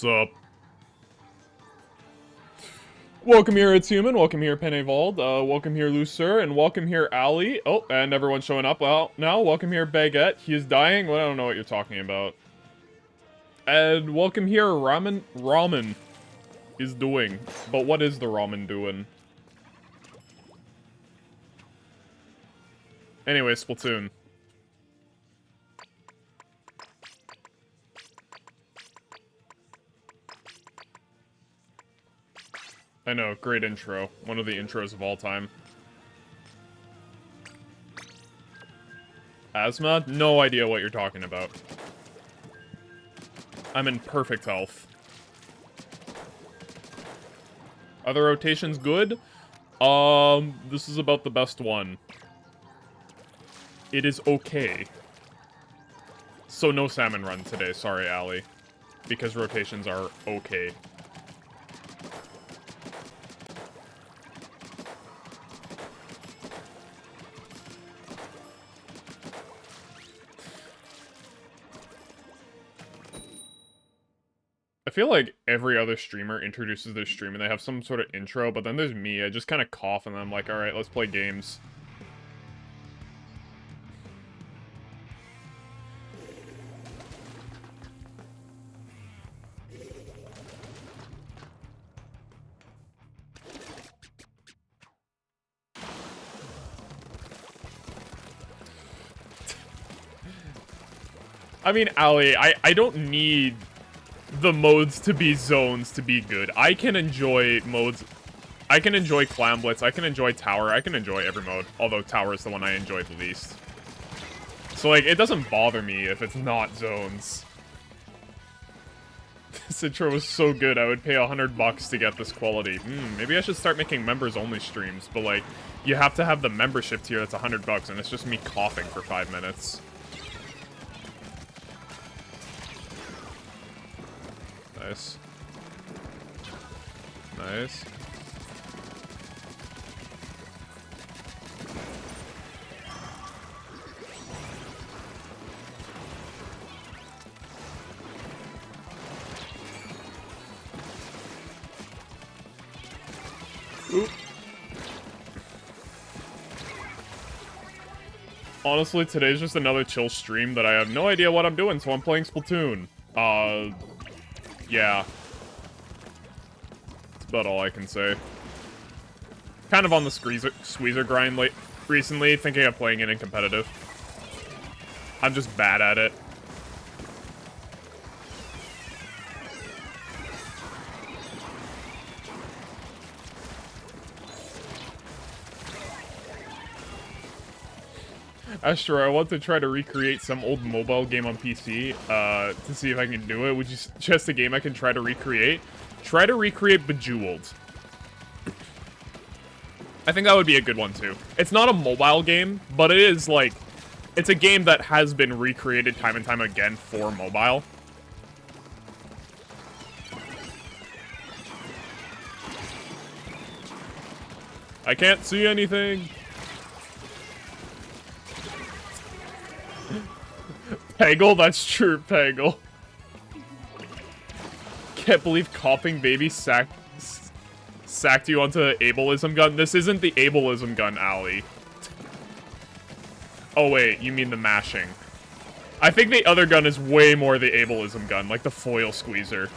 What's up? Welcome here, It's Human. Welcome here, Penevald. Welcome here, Lucer. And welcome here, Ali. Oh, and everyone's showing up. Well, now, welcome here, Baguette. He is dying. Well, I don't know what you're talking about. And welcome here, Ramen. Ramen is doing. But what is the ramen doing? Anyway, Splatoon. I know, great intro. One of the intros of all time. Asthma? No idea what you're talking about. I'm in perfect health. Other rotations good? This is about the best one. It is okay. So no salmon run today, sorry, Ali. Because rotations are okay. I feel like every other streamer introduces their stream and they have some sort of intro, but then there's me, I just kind of cough and I'm like, alright, let's play games. I mean, Ali, I don't need the modes to be zones to be good. I can enjoy modes. I can enjoy Clam Blitz. I can enjoy Tower. I can enjoy every mode. Although Tower is the one I enjoy the least. So, like, it doesn't bother me if it's not zones. This intro was so good, I would pay $100 to get this quality. Maybe I should start making members-only streams. But, like, you have to have the membership tier that's $100, and it's just me coughing for 5 minutes. Nice. Nice. Oop. Honestly, today's just another chill stream that I have no idea what I'm doing, so I'm playing Splatoon. Yeah. That's about all I can say. Kind of on the squeezer grind recently, thinking of playing it in competitive. I'm just bad at it. Astro, I want to try to recreate some old mobile game on PC, to see if I can do it. Would you suggest a game I can try to recreate? Try to recreate Bejeweled. I think that would be a good one, too. It's not a mobile game, but it is, like, it's a game that has been recreated time and time again for mobile. I can't see anything. Peggle? That's true, Peggle. Can't believe coughing baby sacked you onto the ableism gun. This isn't the ableism gun, Ali. Oh wait, you mean the mashing. I think the other gun is way more the ableism gun, like the foil squeezer.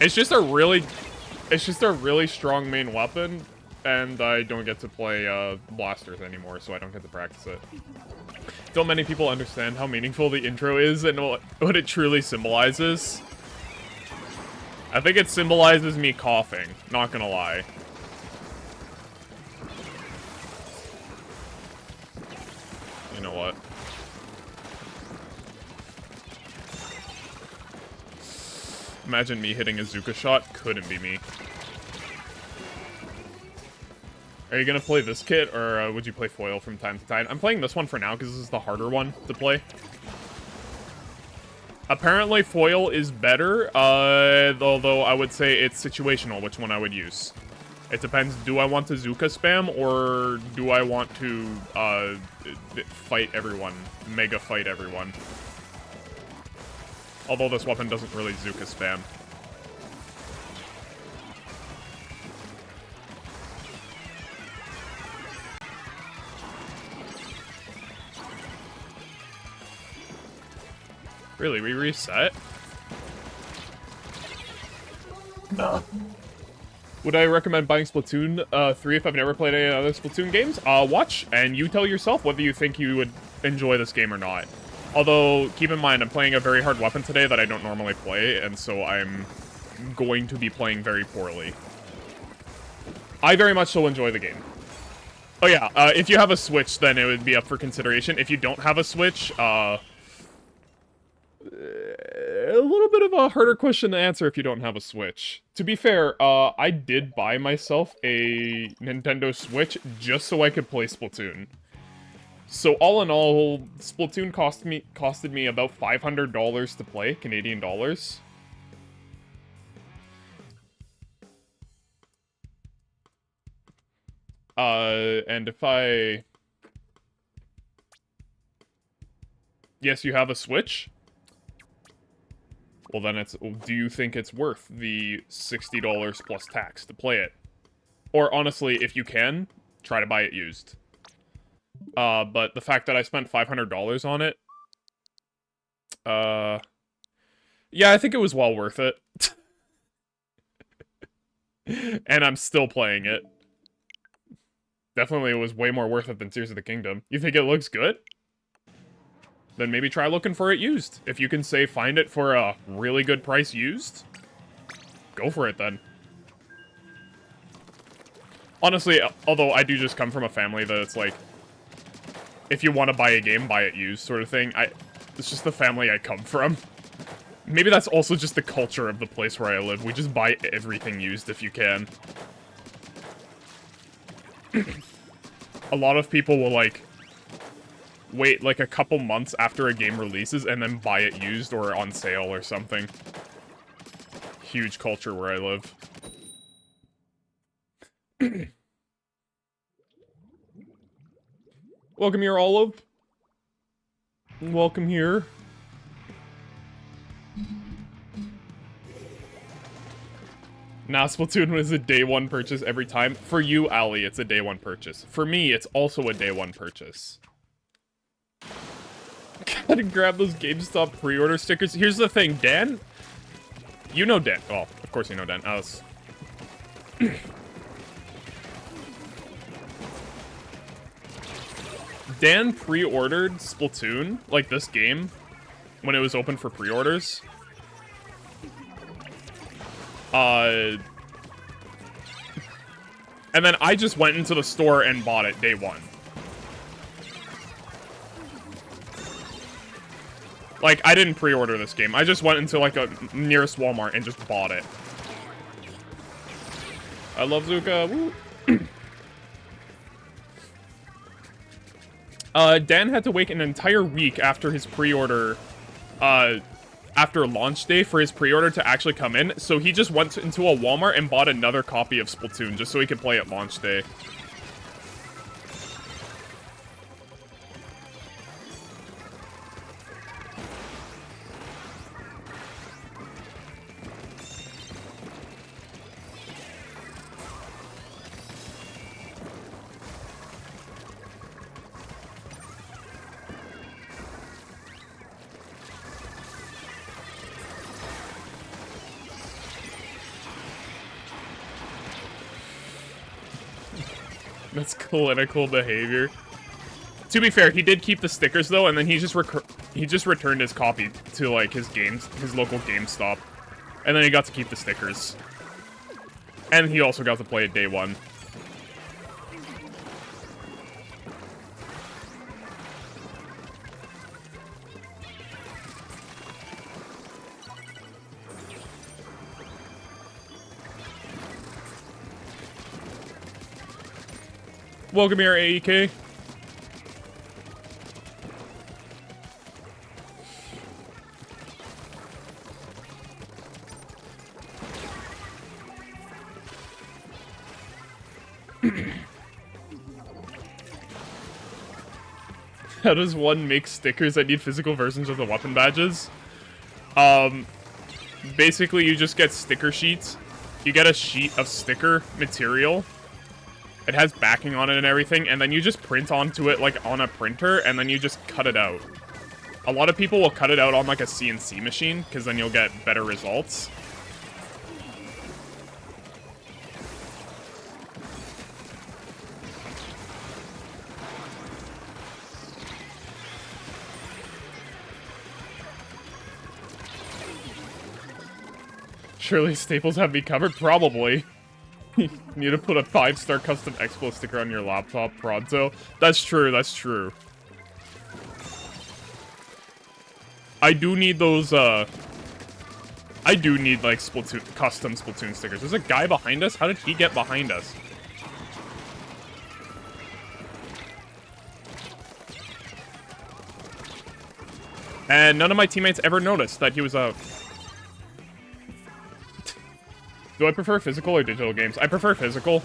It's just a really strong main weapon. And I don't get to play blasters anymore, so I don't get to practice it. Don't many people understand how meaningful the intro is and what it truly symbolizes? I think it symbolizes me coughing, not gonna lie. You know what? Imagine me hitting a Zuka shot, couldn't be me. Are you gonna play this kit, or would you play foil from time to time? I'm playing this one for now, because this is the harder one to play. Apparently, foil is better, although I would say it's situational, which one I would use. It depends, do I want to Zuka spam, or do I want to, fight everyone? Mega fight everyone. Although this weapon doesn't really Zuka spam. Really, we reset? No. Would I recommend buying Splatoon 3 if I've never played any other Splatoon games? Watch, and you tell yourself whether you think you would enjoy this game or not. Although, keep in mind, I'm playing a very hard weapon today that I don't normally play, and so I'm going to be playing very poorly. I very much so enjoy the game. Oh yeah, if you have a Switch, then it would be up for consideration. If you don't have a Switch, a little bit of a harder question to answer if you don't have a Switch. To be fair, I did buy myself a Nintendo Switch just so I could play Splatoon. So all in all, Splatoon costed me about $500 to play, Canadian dollars. And if I... Yes, you have a Switch? Well, then it's... Do you think it's worth the $60 plus tax to play it? Or, honestly, if you can, try to buy it used. But the fact that I spent $500 on it... Yeah, I think it was well worth it. And I'm still playing it. Definitely it was way more worth it than Tears of the Kingdom. You think it looks good? Then maybe try looking for it used. If you can say find it for a really good price used, go for it then. Honestly, although I do just come from a family that it's like, if you want to buy a game, buy it used sort of thing. It's just the family I come from. Maybe that's also just the culture of the place where I live. We just buy everything used if you can. A lot of people will, like, wait, like, a couple months after a game releases and then buy it used or on sale or something. Huge culture where I live. Welcome here, Olive. Welcome here. Nah, Splatoon was a day one purchase every time. For you, Ali, it's a day one purchase. For me, it's also a day one purchase. Gotta grab those GameStop pre-order stickers. Here's the thing, Dan. You know Dan. Well, of course you know Dan. Dan pre-ordered Splatoon, like this game, when it was open for pre-orders. And then I just went into the store and bought it day one. Like, I didn't pre-order this game. I just went into, like, a nearest Walmart and just bought it. I love Zuka. Woo. Dan had to wait an entire week after his pre-order, after launch day for his pre-order to actually come in, so he just went into a Walmart and bought another copy of Splatoon just so he could play at launch day. That's clinical behavior. To be fair, he did keep the stickers though, and then he just returned his copy to like his local GameStop, and then he got to keep the stickers. And he also got to play it day one. Welcome here, AEK. How does one make stickers that need physical versions of the weapon badges? Basically, you just get sticker sheets. You get a sheet of sticker material. It has backing on it and everything, and then you just print onto it, like, on a printer, and then you just cut it out. A lot of people will cut it out on, like, a CNC machine, because then you'll get better results. Surely Staples have me covered? Probably. You need to put a 5-star custom Expo sticker on your laptop pronto. That's true, that's true. I do need those, I do need, like, custom Splatoon stickers. There's a guy behind us? How did he get behind us? And none of my teammates ever noticed that he was a... Do I prefer physical or digital games? I prefer physical.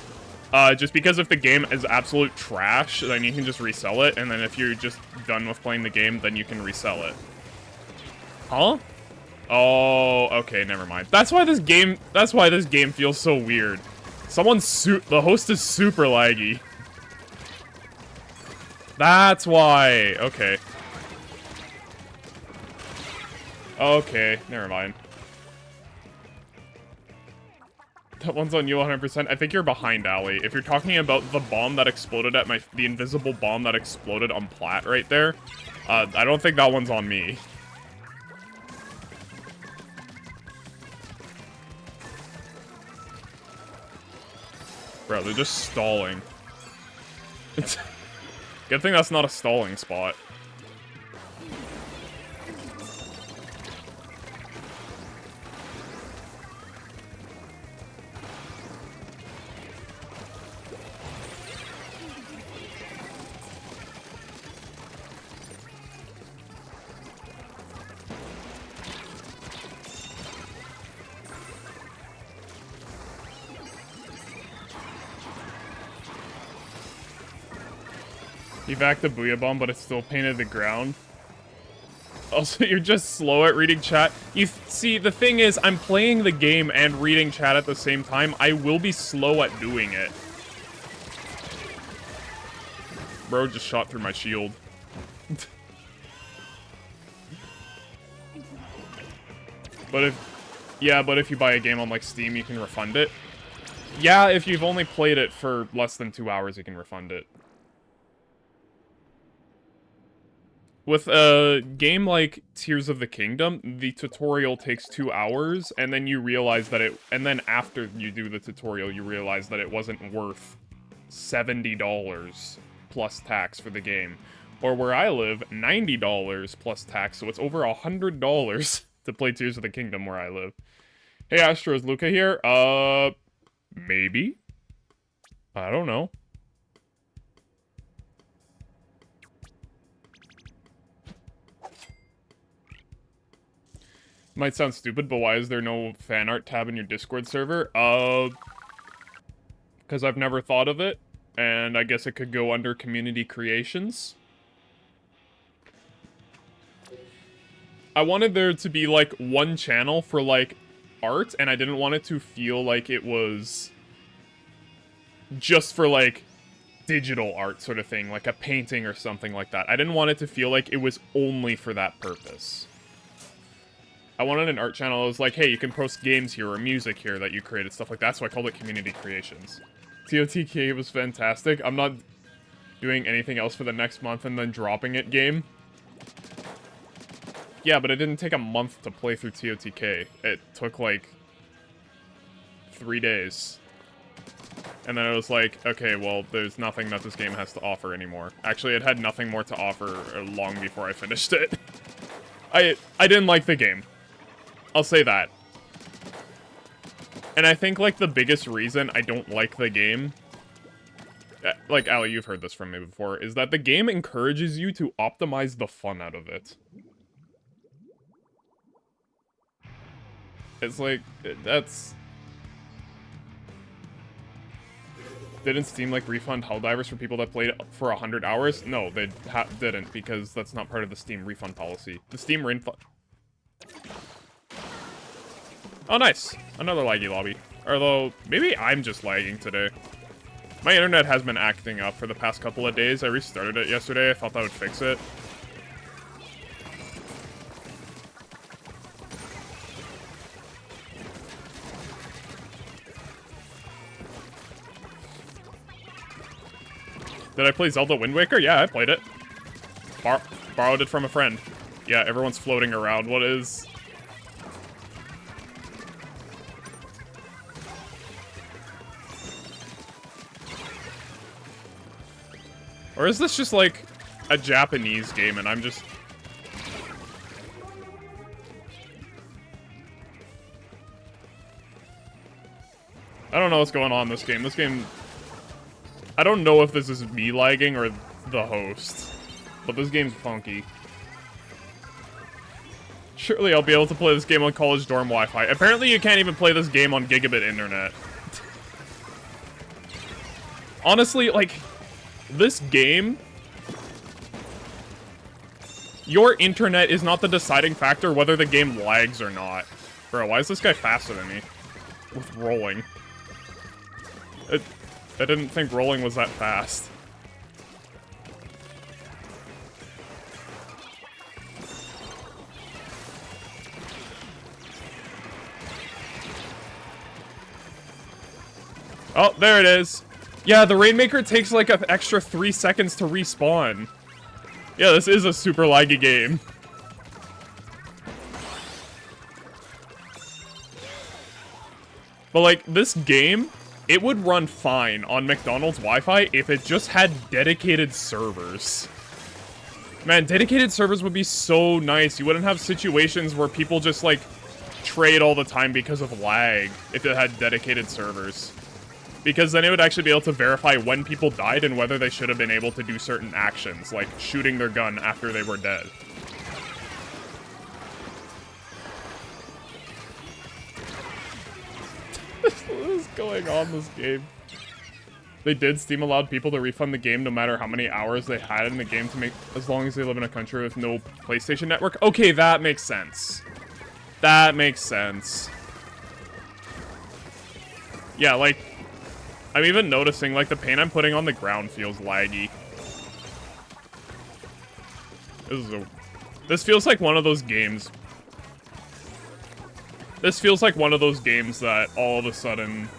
Just because if the game is absolute trash, then you can just resell it, and then if you're just done with playing the game, then you can resell it. Huh? Oh, okay, never mind. That's why this game feels so weird. The host is super laggy. That's why. Okay. Okay, never mind. That one's on you 100%. I think you're behind, Ali. If you're talking about the bomb that exploded at the invisible bomb that exploded on Plat right there, I don't think that one's on me. Bro, they're just stalling. Good thing that's not a stalling spot. Evac the Booyah Bomb, but it still painted the ground. Also, you're just slow at reading chat. See, the thing is, I'm playing the game and reading chat at the same time. I will be slow at doing it. Bro just shot through my shield. But if you buy a game on, like, Steam, you can refund it. Yeah, if you've only played it for less than 2 hours, you can refund it. With a game like Tears of the Kingdom, the tutorial takes 2 hours, and then you realize that and then after you do the tutorial, you realize that it wasn't worth $70 plus tax for the game. Or where I live, $90 plus tax, so it's over $100 to play Tears of the Kingdom where I live. Hey Astro, is Luca here? Maybe? I don't know. Might sound stupid, but why is there no fan art tab in your Discord server? Because I've never thought of it, and I guess it could go under community creations. I wanted there to be, like, one channel for, like, art, and I didn't want it to feel like it was just for, like, digital art sort of thing, like a painting or something like that. I didn't want it to feel like it was only for that purpose. I wanted an art channel that was like, hey, you can post games here or music here that you created, stuff like that, so I called it Community Creations. TOTK was fantastic. I'm not doing anything else for the next month and then dropping it game. Yeah, but it didn't take a month to play through TOTK. It took, like, 3 days. And then it was like, okay, well, there's nothing that this game has to offer anymore. Actually, it had nothing more to offer long before I finished it. I didn't like the game. I'll say that. And I think, like, the biggest reason I don't like the game, like, Ali, you've heard this from me before, is that the game encourages you to optimize the fun out of it. It's like, that's... Didn't Steam, like, refund Helldivers for people that played for 100 hours? No, they didn't, because that's not part of the Steam refund policy. The Steam refund... Oh, nice. Another laggy lobby. Although, maybe I'm just lagging today. My internet has been acting up for the past couple of days. I restarted it yesterday. I thought that would fix it. Did I play Zelda Wind Waker? Yeah, I played it. Borrowed it from a friend. Yeah, everyone's floating around. What is... Or is this just, like, a Japanese game and I'm just... I don't know what's going on in this game. This game... I don't know if this is me lagging or the host. But this game's funky. Surely I'll be able to play this game on college dorm Wi-Fi. Apparently you can't even play this game on gigabit internet. Honestly, like... This game... Your internet is not the deciding factor whether the game lags or not. Bro, why is this guy faster than me? With rolling. I didn't think rolling was that fast. Oh, there it is. Yeah, the Rainmaker takes like an extra 3 seconds to respawn. Yeah, this is a super laggy game. But like, this game, it would run fine on McDonald's Wi-Fi if it just had dedicated servers. Man, dedicated servers would be so nice. You wouldn't have situations where people just like trade all the time because of lag if it had dedicated servers. Because then it would actually be able to verify when people died and whether they should have been able to do certain actions, like shooting their gun after they were dead. What is going on in this game? They did. Steam allowed people to refund the game no matter how many hours they had in the game to make, as long as they live in a country with no PlayStation Network. Okay, that makes sense. That makes sense. Yeah, like, I'm even noticing, like, the paint I'm putting on the ground feels laggy. This feels like one of those games. This feels like one of those games that all of a sudden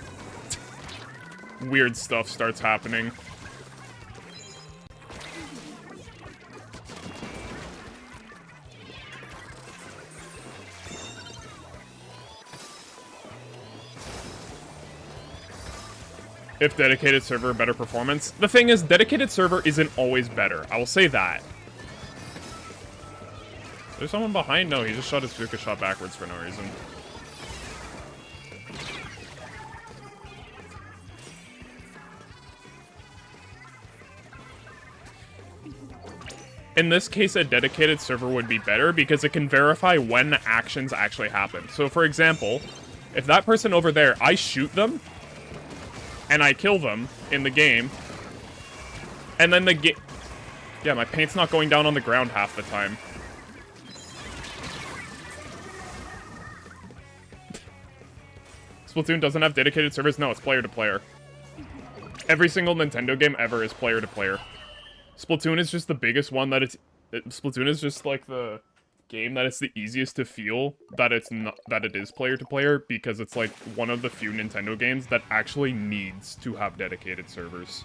weird stuff starts happening. If dedicated server, better performance. The thing is, dedicated server isn't always better. I will say that. There's someone behind? No, he just shot his bazooka shot backwards for no reason. In this case, a dedicated server would be better because it can verify when actions actually happen. So, for example, if that person over there, I shoot them, and I kill them in the game, and then the game... Yeah, my paint's not going down on the ground half the time. Splatoon doesn't have dedicated servers? No, it's player-to-player. Every single Nintendo game ever is player-to-player. Splatoon is just the biggest one that Splatoon is just like the game that it's the easiest to feel that it's not, that it is player-to-player, because it's like one of the few Nintendo games that actually needs to have dedicated servers.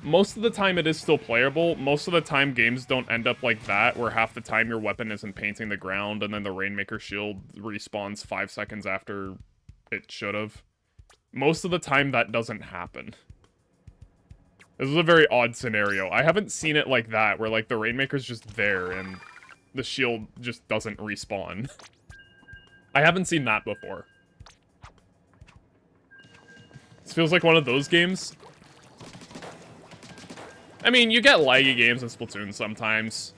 Most of the time it is still playable. Most of the time games don't end up like that, where half the time your weapon isn't painting the ground and then the Rainmaker shield respawns 5 seconds after it should have. Most of the time that doesn't happen. This is a very odd scenario. I haven't seen it like that, where like the Rainmaker's just there and the shield just doesn't respawn. I haven't seen that before. This feels like one of those games. I mean, you get laggy games in Splatoon sometimes,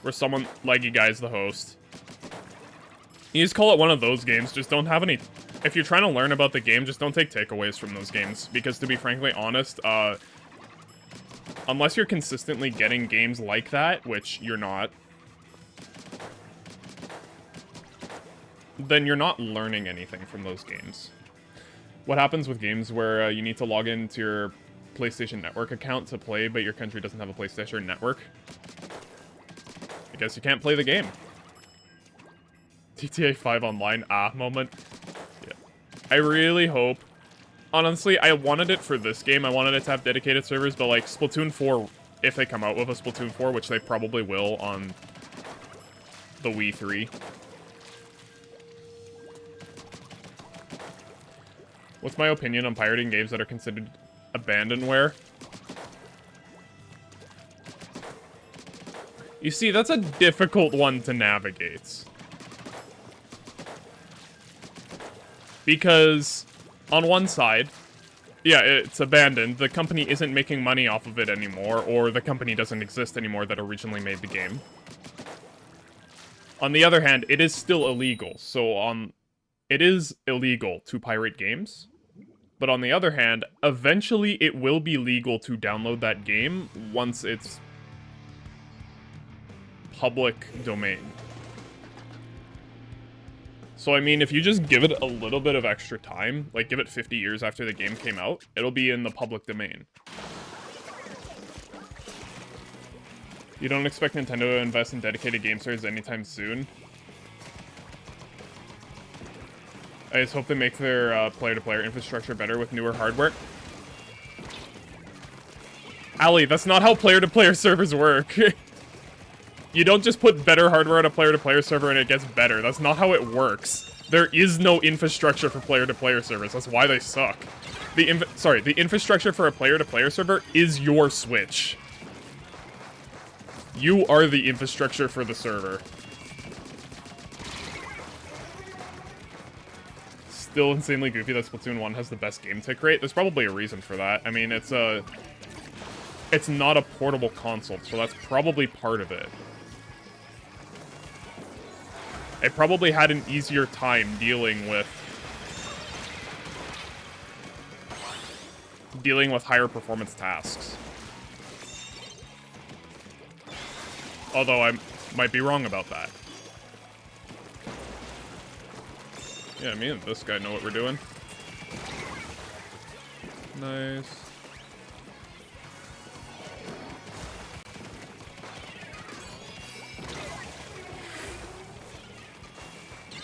where someone, laggy guy's the host. You just call it one of those games, just don't have any... If you're trying to learn about the game, just don't take takeaways from those games, because to be frankly honest, unless you're consistently getting games like that, which you're not, then you're not learning anything from those games. What happens with games where you need to log into your PlayStation Network account to play, but your country doesn't have a PlayStation Network? I guess you can't play the game. GTA 5 online, moment. Yeah. I really hope... Honestly, I wanted it for this game. I wanted it to have dedicated servers, but like Splatoon 4, if they come out with a Splatoon 4, which they probably will on the Wii 3. What's my opinion on pirating games that are considered abandonware? You see, that's a difficult one to navigate. Because, on one side, yeah, it's abandoned. The company isn't making money off of it anymore, or the company doesn't exist anymore that originally made the game. On the other hand, it is still illegal, so it is illegal to pirate games. But on the other hand, eventually it will be legal to download that game once it's public domain. So, I mean, if you just give it a little bit of extra time, like give it 50 years after the game came out, it'll be in the public domain. You don't expect Nintendo to invest in dedicated game servers anytime soon? I just hope they make their player-to-player infrastructure better with newer hardware. Ali, that's not how player-to-player servers work. You don't just put better hardware on a player-to-player server and it gets better. That's not how it works. There is no infrastructure for player-to-player servers. That's why they suck. The infrastructure for a player-to-player server is your Switch. You are the infrastructure for the server. Still insanely goofy that Splatoon 1 has the best game tick rate. There's probably a reason for that. I mean, it's not a portable console, so that's probably part of it. It probably had an easier time dealing with higher performance tasks. Although I might be wrong about that. Yeah, me and this guy know what we're doing. Nice.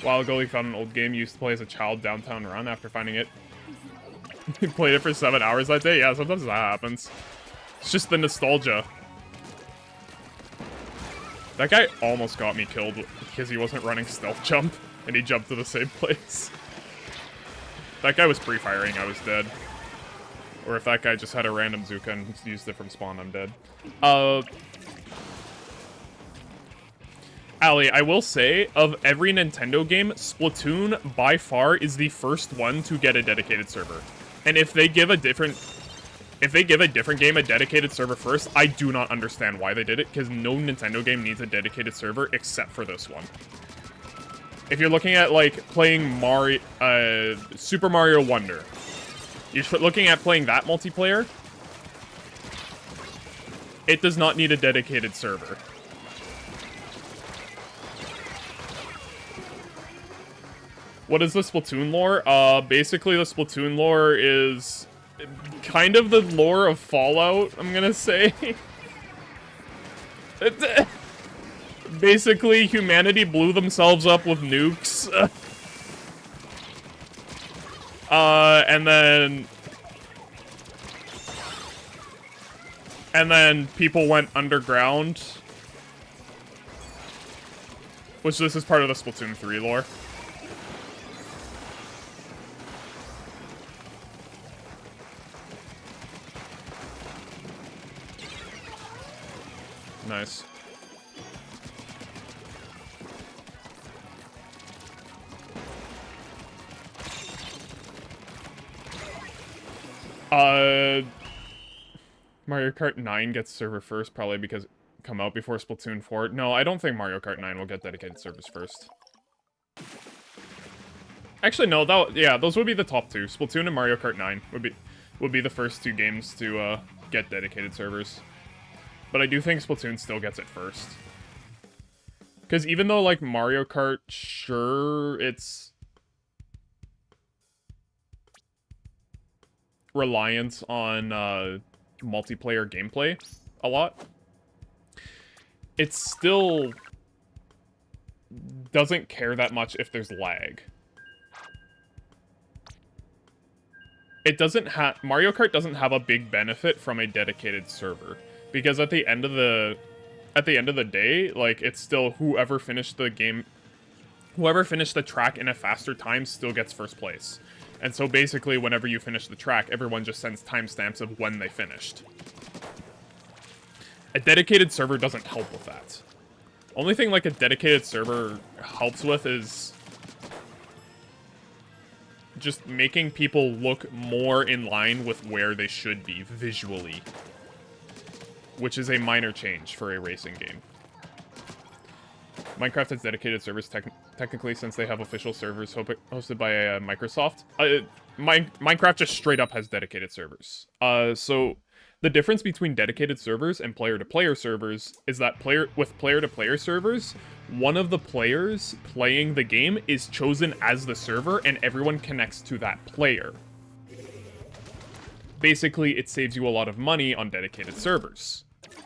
A while ago, he found an old game he used to play as a child, Downtown Run, after finding it. He played it for 7 hours that day? Yeah, sometimes that happens. It's just the nostalgia. That guy almost got me killed because he wasn't running stealth jump, and he jumped to the same place. That guy was pre-firing, I was dead. Or if that guy just had a random Zuka and used it from spawn, I'm dead. Ali, I will say, of every Nintendo game, Splatoon, by far, is the first one to get a dedicated server. And if they give a different game a dedicated server first, I do not understand why they did it, because no Nintendo game needs a dedicated server except for this one. If you're looking at, like, playing Super Mario Wonder, you're looking at playing that multiplayer, it does not need a dedicated server. What is the Splatoon lore? Basically the Splatoon lore is kind of the lore of Fallout, I'm gonna say. Basically, humanity blew themselves up with nukes. And then people went underground. Which this is part of the Splatoon 3 lore. Nice. Mario Kart 9 gets server first, probably because it come out before Splatoon 4. No, I don't think Mario Kart 9 will get dedicated servers first. Actually, no, those would be the top two. Splatoon and Mario Kart 9 would be the first two games to get dedicated servers. But I do think Splatoon still gets it first. Because even though, like, Mario Kart, sure, it's reliant on multiplayer gameplay a lot, it still doesn't care that much if there's lag. It doesn't have... Mario Kart doesn't have a big benefit from a dedicated server. Because at the end of the day, like, it's still whoever finished the game... Whoever finished the track in a faster time still gets first place. And so basically, whenever you finish the track, everyone just sends timestamps of when they finished. A dedicated server doesn't help with that. Only thing, like, a dedicated server helps with is just making people look more in line with where they should be visually. Which is a minor change for a racing game. Minecraft has dedicated servers technically since they have official servers hosted by Microsoft. Minecraft just straight up has dedicated servers. So the difference between dedicated servers and player-to-player servers is that with player-to-player servers, one of the players playing the game is chosen as the server and everyone connects to that player. Basically, it saves you a lot of money on dedicated servers.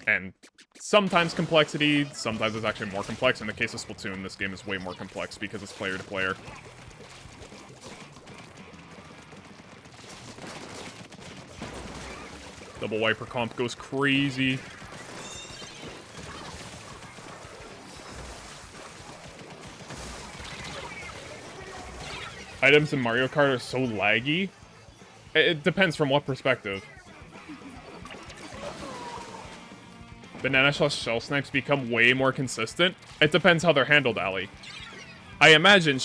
And sometimes complexity, sometimes it's actually more complex. In the case of Splatoon, this game is way more complex because it's player-to-player. Double wiper comp goes crazy. Items in Mario Kart are so laggy. It depends from what perspective. Banana shell snipes become way more consistent. It depends how they're handled, Ali. I imagine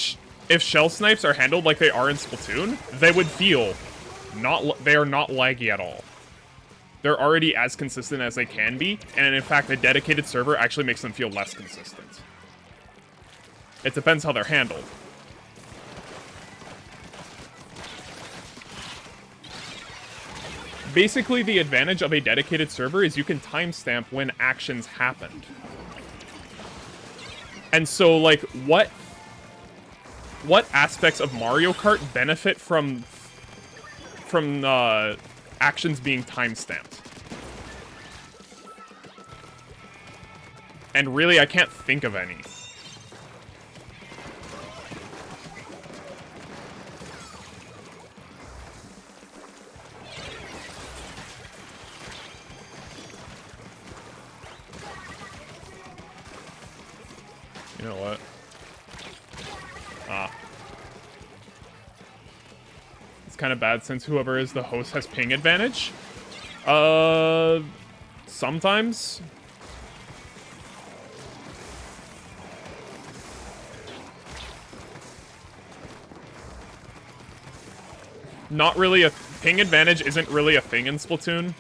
if shell snipes are handled like they are in Splatoon, they would feel they are not laggy at all. They're already as consistent as they can be, and in fact, a dedicated server actually makes them feel less consistent. It depends how they're handled. Basically, the advantage of a dedicated server is you can timestamp when actions happened. And so, like, what aspects of Mario Kart benefit from actions being timestamped? And really, I can't think of any. You know what? It's kind of bad since whoever is the host has ping advantage. Sometimes. Not really ping advantage isn't really a thing in Splatoon.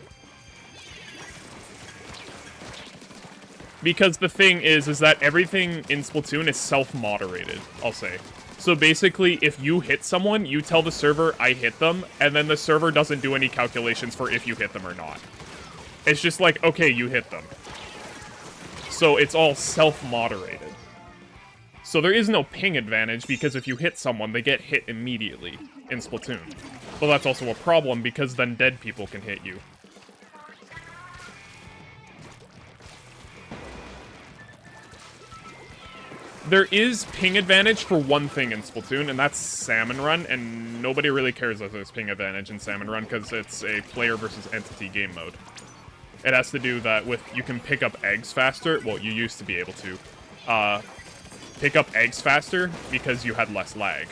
Because the thing is that everything in Splatoon is self-moderated, I'll say. So basically, if you hit someone, you tell the server, I hit them, and then the server doesn't do any calculations for if you hit them or not. It's just like, okay, you hit them. So it's all self-moderated. So there is no ping advantage, because if you hit someone, they get hit immediately in Splatoon. But that's also a problem, because then dead people can hit you. There is ping advantage for one thing in Splatoon, and that's Salmon Run, and nobody really cares if there's ping advantage in Salmon Run, because it's a player versus entity game mode. It has to do that with, you can pick up eggs faster, well, you used to be able to, pick up eggs faster because you had less lag.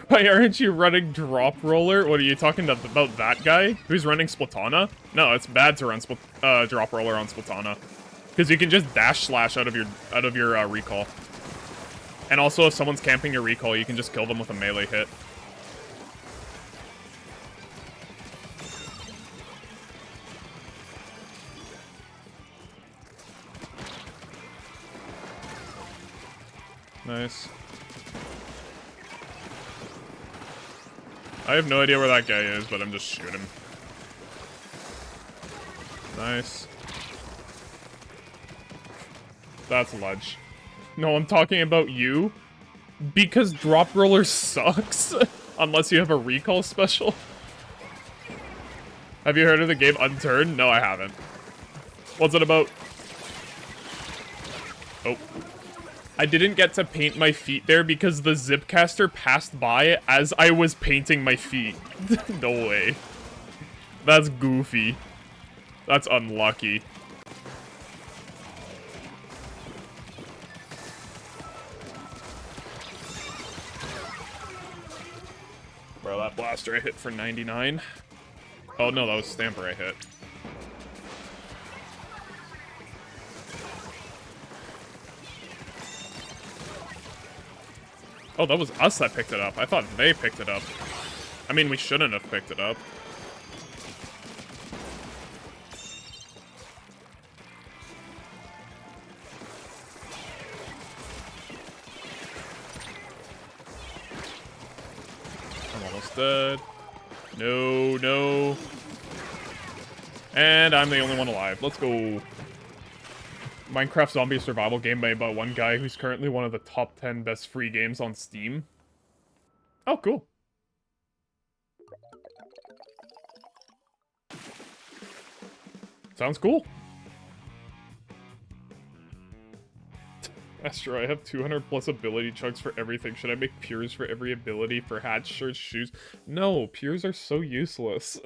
Why aren't you running Drop Roller? What are you talking about that guy? Who's running Splatana? No, it's bad to run Drop Roller on Splatana. Because you can just dash slash out of your recall. And also, if someone's camping your recall, you can just kill them with a melee hit. Nice. I have no idea where that guy is, but I'm just shooting. Nice. That's ledge. No, I'm talking about you. Because drop roller sucks. Unless you have a recall special. Have you heard of the game Unturned? No, I haven't. What's it about? Oh. I didn't get to paint my feet there because the zipcaster passed by as I was painting my feet. No way. That's goofy. That's unlucky. Bro, that blaster I hit for 99. Oh no, that was Stamper I hit. Oh, that was us that picked it up. I thought they picked it up. I mean, we shouldn't have picked it up. I'm almost dead. No, no. And I'm the only one alive. Let's go. Minecraft zombie survival game made by one guy who's currently one of the top 10 best free games on Steam. Oh, cool. Sounds cool. Astro, I have 200 plus ability chunks for everything. Should I make pures for every ability for hats, shirts, shoes? No, pures are so useless.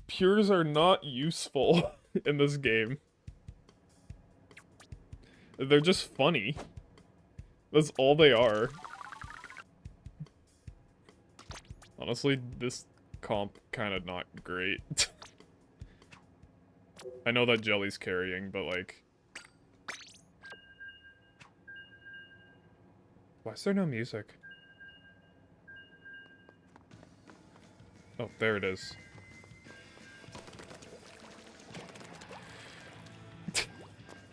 Pures are not useful in this game. They're just funny. That's all they are. Honestly, this comp kind of not great. I know that Jelly's carrying, but like... Why is there no music? Oh, there it is.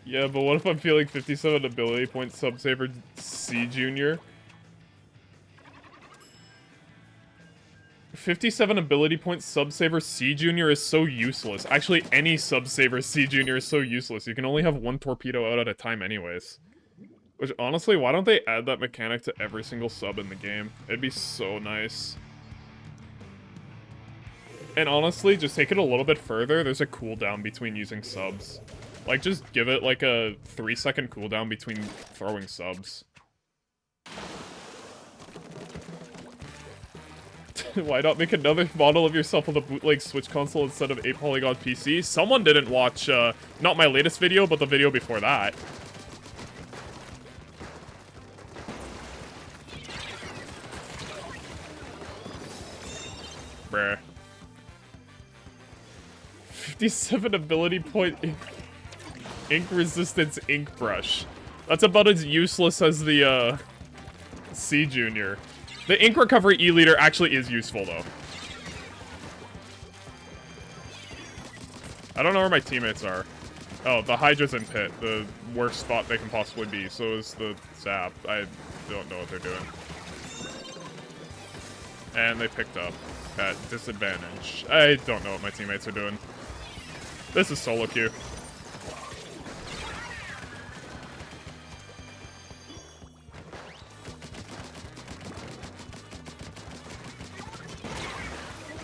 Yeah, but what if I'm feeling 57 ability points Subsaver C Junior? 57 ability points Subsaver C Junior is so useless. Actually, any Subsaver C Junior is so useless. You can only have one torpedo out at a time anyways. Which, honestly, why don't they add that mechanic to every single sub in the game? It'd be so nice. And honestly, just take it a little bit further. There's a cooldown between using subs. Like, just give it, like, a 3-second cooldown between throwing subs. Why not make another model of yourself with a bootleg Switch console instead of 8-polygon PC? Someone didn't watch, not my latest video, but the video before that. Bruh. 57 ability point... Ink resistance ink brush. That's about as useless as the, C Junior. The ink recovery E-liter actually is useful, though. I don't know where my teammates are. Oh, the Hydra's in pit. The worst spot they can possibly be. So is the Zap. I don't know what they're doing. And they picked up at disadvantage. I don't know what my teammates are doing. This is solo queue.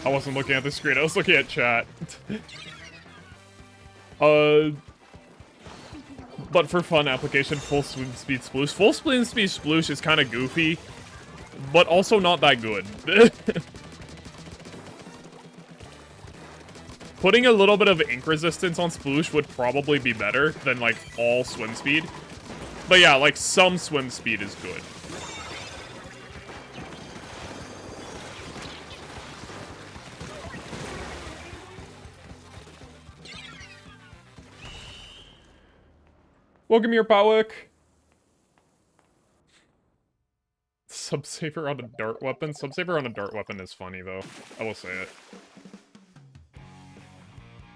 I wasn't looking at the screen, I was looking at chat. But for fun application, full swim speed sploosh. Full swim speed sploosh is kind of goofy, but also not that good. Putting a little bit of ink resistance on sploosh would probably be better than, like, all swim speed. But yeah, like, some swim speed is good. Welcome here, Powick. Subsaver on a dart weapon? Subsaver on a dart weapon is funny, though. I will say it.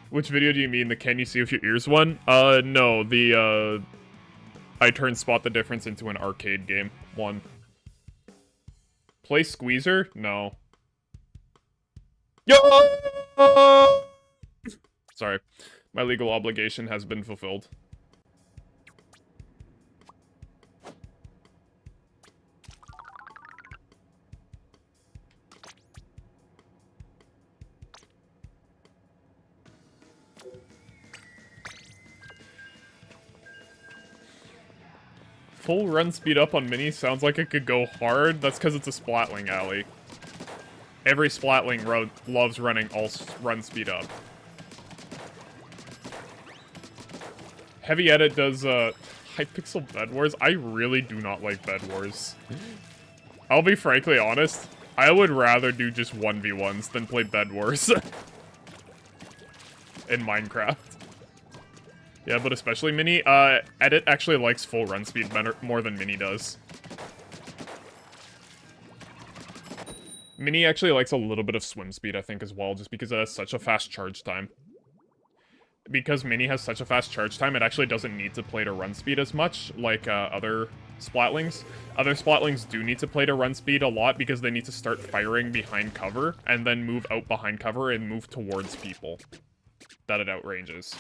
Which video do you mean? The can you see with your ears one? No, the, I turned Spot the Difference into an arcade game one. Play Squeezer? No. Yo! Sorry. My legal obligation has been fulfilled. Full run speed up on Mini sounds like it could go hard. That's because it's a Splatling alley. Every Splatling loves running all run speed up. Heavy Edit does, Hypixel Bed Wars. I really do not like Bed Wars. I'll be frankly honest. I would rather do just 1v1s than play Bed Wars. In Minecraft. Yeah, but especially Mini. Edit actually likes full run speed better, more than Mini does. Mini actually likes a little bit of swim speed, I think, as well, just because it has such a fast charge time. Because Mini has such a fast charge time, it actually doesn't need to play to run speed as much, like other Splatlings. Other Splatlings do need to play to run speed a lot because they need to start firing behind cover, and then move out behind cover and move towards people that it outranges.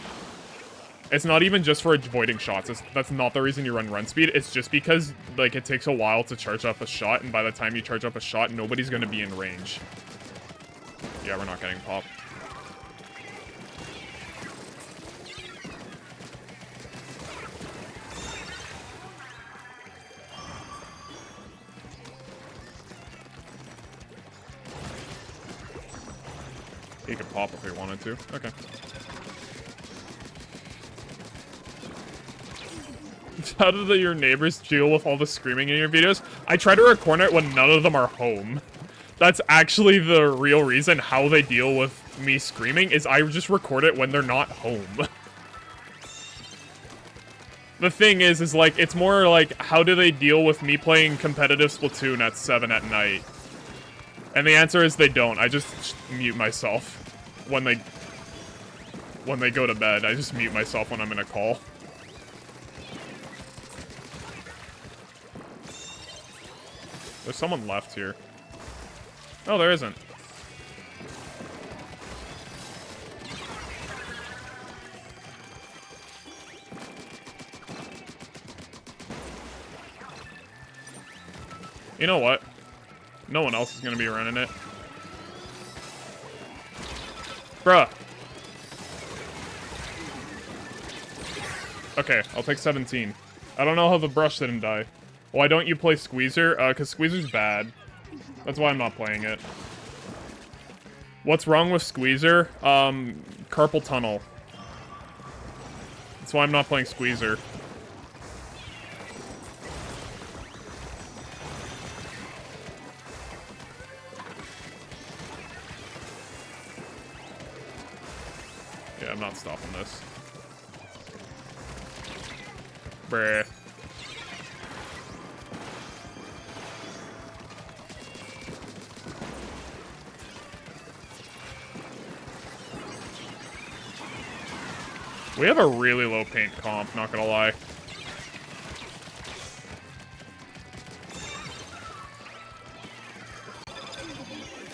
It's not even just for avoiding shots. That's not the reason you run speed. It's just because, like, it takes a while to charge up a shot, and by the time you charge up a shot, nobody's gonna be in range. Yeah, we're not getting popped. He could pop if he wanted to. Okay. How do your neighbors deal with all the screaming in your videos? I try to record it when none of them are home. That's actually the real reason how they deal with me screaming, is I just record it when they're not home. The thing is like, it's more like, how do they deal with me playing competitive Splatoon at 7 at night? And the answer is they don't. I just mute myself when they go to bed. I just mute myself when I'm in a call. There's someone left here. Oh, there isn't. You know what? No one else is gonna be running it. Bruh. Okay, I'll take 17. I don't know how the brush didn't die. Why don't you play Squeezer? Because Squeezer's bad. That's why I'm not playing it. What's wrong with Squeezer? Carpal tunnel. That's why I'm not playing Squeezer. Yeah, I'm not stopping this. Bruh. We have a really low paint comp, not gonna lie.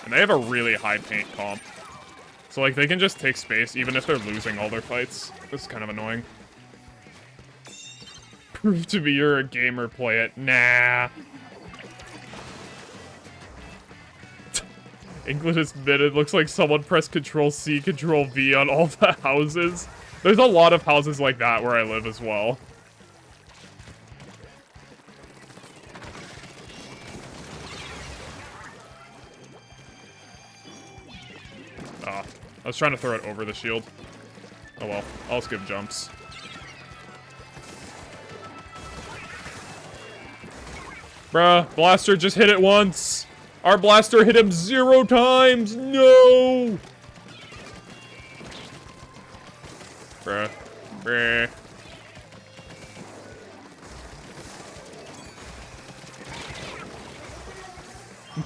And they have a really high paint comp. So, like, they can just take space, even if they're losing all their fights. This is kind of annoying. Prove to me you're a gamer, play it. Nah. English is admitted. Looks like someone pressed Control-C, Control-V on all the houses. There's a lot of houses like that where I live as well. Ah, I was trying to throw it over the shield. Oh well, I'll skip jumps. Bruh, Blaster just hit it once. Our Blaster hit him 0 times. No! Bruh. Bruh.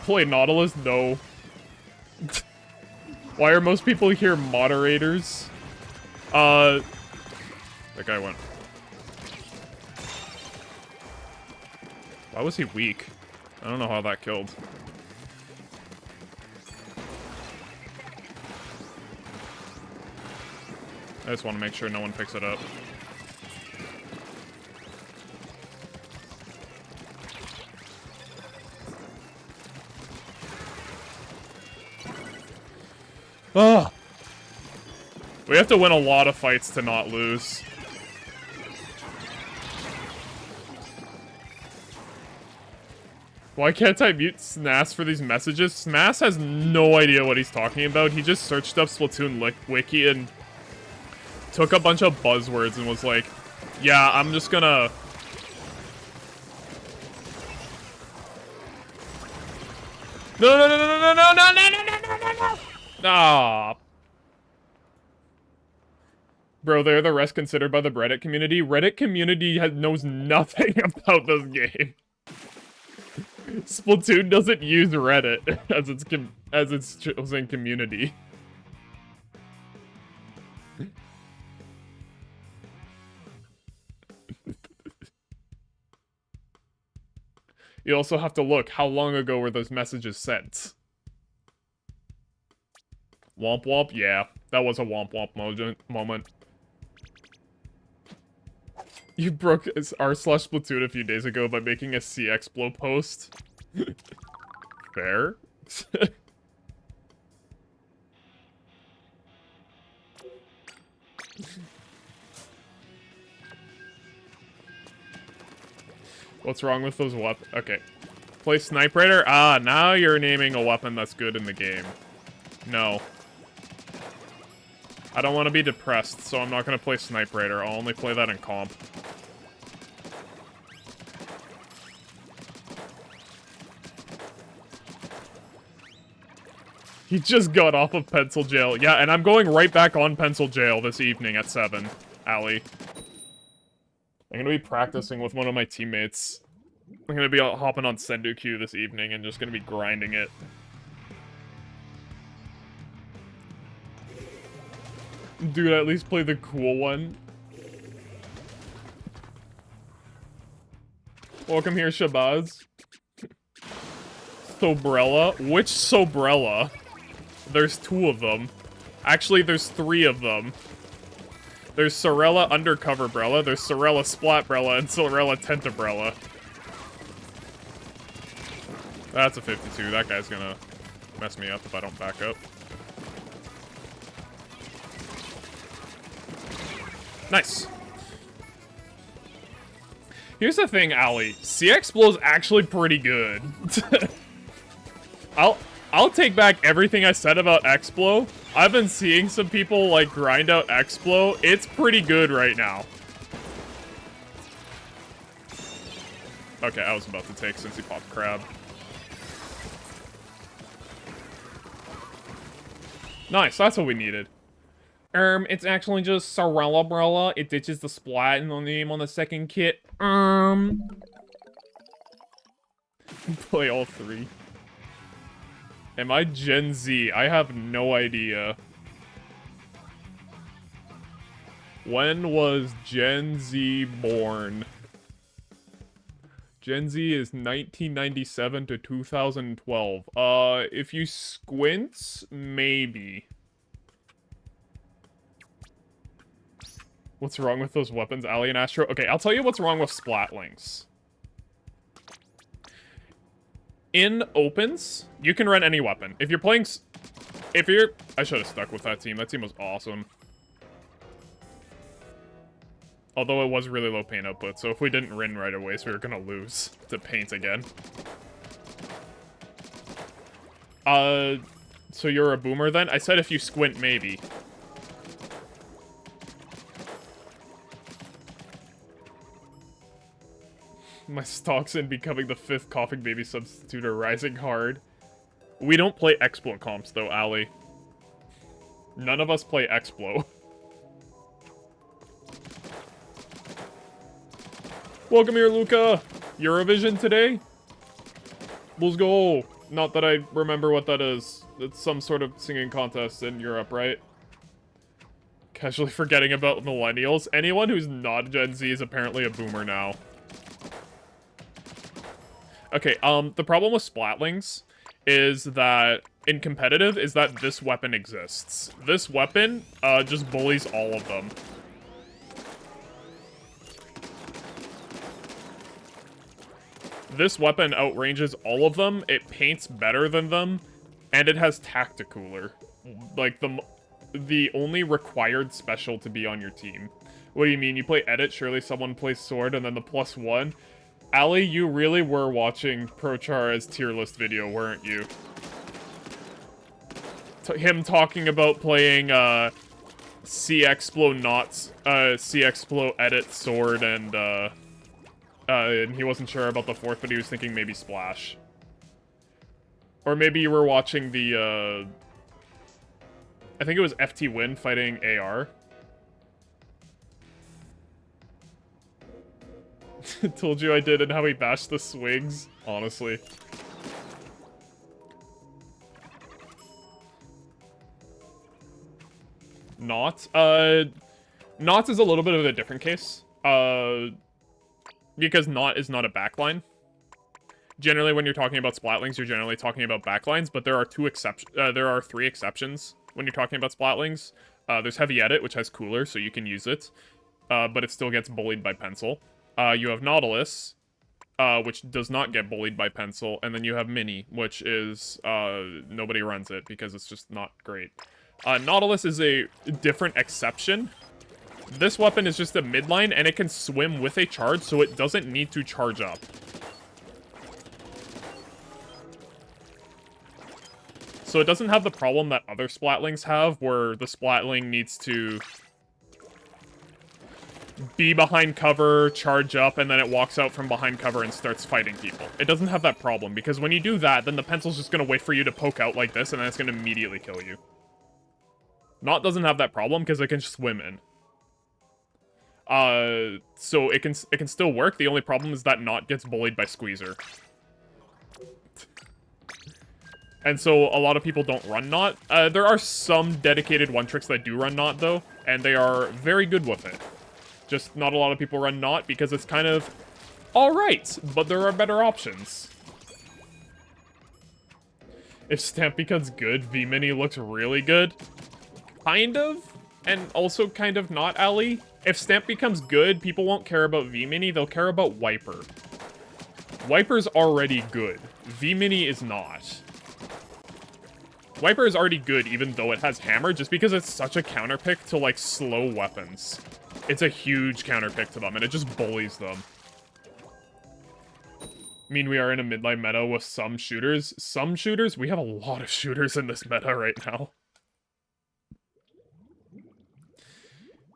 Play Nautilus? No. Why are most people here moderators? That guy went. Why was he weak? I don't know how that killed. I just want to make sure no one picks it up. Ugh. We have to win a lot of fights to not lose. Why can't I mute Snas for these messages? Snas has no idea what he's talking about. He just searched up Splatoon wiki and took a bunch of buzzwords and was like, yeah, I'm just gonna... No, no, no, no, no, no, no, no, no, no, no, no, no! Ah. Bro, they're the rest considered by the Reddit community. Reddit community knows nothing about this game. Splatoon doesn't use Reddit as its chosen community. You also have to look, how long ago were those messages sent? Womp womp? Yeah, that was a womp womp moment. You broke r/Splatoon a few days ago by making a CXplo post. Fair. What's wrong with those weapons? Okay. Play Sniper Raider? Ah, now you're naming a weapon that's good in the game. No. I don't want to be depressed, so I'm not going to play Sniper Raider. I'll only play that in comp. He just got off of Pencil Jail. Yeah, and I'm going right back on Pencil Jail this evening at 7, Allie. I'm gonna be practicing with one of my teammates. I'm gonna be hopping on Sendu this evening and just gonna be grinding it. Dude, at least play the cool one. Welcome here, Shabazz. Sobrella? Which Sobrella? There's 2 of them. Actually, there's 3 of them. There's Sorella Undercover Brella, there's Sorella Splat Brella, and Sorella Tentabrella. That's a 52. That guy's gonna mess me up if I don't back up. Nice. Here's the thing, Allie. CXplow's actually pretty good. I'll take back everything I said about Xplow. I've been seeing some people, like, grind out Xplow. It's pretty good right now. Okay, I was about to take since he popped crab. Nice, that's what we needed. It's actually just Sorella Brella. It ditches the splat in the name on the second kit. Play all 3. Am I Gen Z? I have no idea. When was Gen Z born? Gen Z is 1997 to 2012. If you squint, maybe. What's wrong with those weapons, Alien Astro? Okay, I'll tell you what's wrong with Splatlings. In opens, you can run any weapon. If you're playing... I should have stuck with that team. That team was awesome. Although it was really low paint output, so if we didn't win right away, so we were gonna lose to paint again. So you're a boomer then? I said if you squint, maybe. My stocks in becoming the 5th coughing baby substitute are rising hard. We don't play Xplo comps though, Allie. None of us play Xplo. Welcome here, Luca! Eurovision today? Let's go! Not that I remember what that is. It's some sort of singing contest in Europe, right? Casually forgetting about millennials. Anyone who's not Gen Z is apparently a boomer now. Okay, the problem with Splatlings is that, in competitive, is that this weapon exists. This weapon, just bullies all of them. This weapon outranges all of them, it paints better than them, and it has Tacticooler. Like, the only required special to be on your team. What do you mean? You play edit, surely someone plays sword, and then the +1? Ali, you really were watching ProChar's tier list video, weren't you? Him talking about playing, C-Explo Knots, C-Explo Edit Sword, and he wasn't sure about the 4th, but he was thinking maybe Splash. Or maybe you were watching the, I think it was FT Win fighting AR. Told you I did, and how he bashed the swigs, honestly. Not. Knots is a little bit of a different case. Because Knot is not a backline. Generally, when you're talking about Splatlings, you're generally talking about backlines, but there are 3 exceptions when you're talking about Splatlings. There's Heavy Edit, which has Cooler, so you can use it, but it still gets bullied by Pencil. You have Nautilus, which does not get bullied by Pencil, and then you have Mini, which is, nobody runs it because it's just not great. Nautilus is a different exception. This weapon is just a midline, and it can swim with a charge, so it doesn't need to charge up. So it doesn't have the problem that other Splatlings have, where the Splatling needs to be behind cover, charge up, and then it walks out from behind cover and starts fighting people. It doesn't have that problem, because when you do that, then the Pencil's just going to wait for you to poke out like this, and then it's going to immediately kill you. Knot doesn't have that problem, because it can swim in. So it can still work. The only problem is that Knot gets bullied by Squeezer. And so a lot of people don't run Knot. There are some dedicated one-tricks that do run Knot, though, and they are very good with it. Just not a lot of people run Knot because it's kind of alright, but there are better options. If Stamp becomes good, V-Mini looks really good. Kind of, and also kind of not, Ali. If Stamp becomes good, people won't care about V-Mini, they'll care about Wiper. Wiper's already good. V-Mini is not. Wiper is already good even though it has Hammer, just because it's such a counterpick to, like, slow weapons. It's a huge counterpick to them, and it just bullies them. I mean, we are in a midline meta with some shooters. Some shooters? We have a lot of shooters in this meta right now.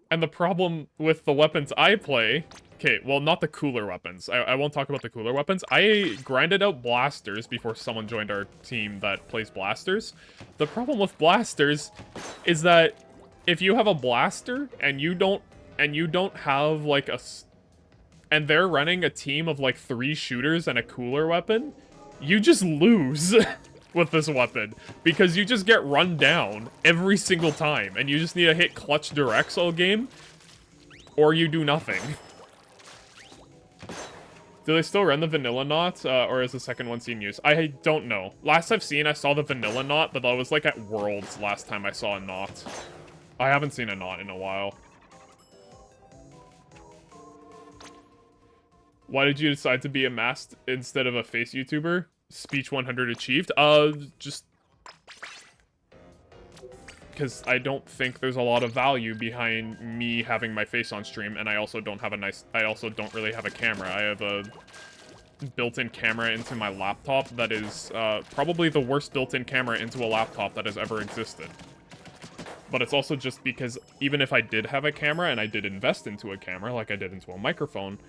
And the problem with the weapons I play... Okay, well, not the cooler weapons. I won't talk about the cooler weapons. I grinded out blasters before someone joined our team that plays blasters. The problem with blasters is that if you have a blaster and you don't have, like, and they're running a team of, like, 3 shooters and a cooler weapon, you just lose with this weapon, because you just get run down every single time, and you just need to hit clutch directs all game, or you do nothing. Do they still run the vanilla knot, or is the second one seen use? I don't know. Last I've seen, I saw the vanilla knot, but that was, like, at Worlds last time I saw a knot. I haven't seen a knot in a while. Why did you decide to be a masked instead of a face YouTuber? Speech 100 achieved. Just... because I don't think there's a lot of value behind me having my face on stream, and I also don't really have a camera. I have a built-in camera into my laptop that is, probably the worst built-in camera into a laptop that has ever existed. But it's also just because even if I did have a camera, and I did invest into a camera, like I did into a microphone,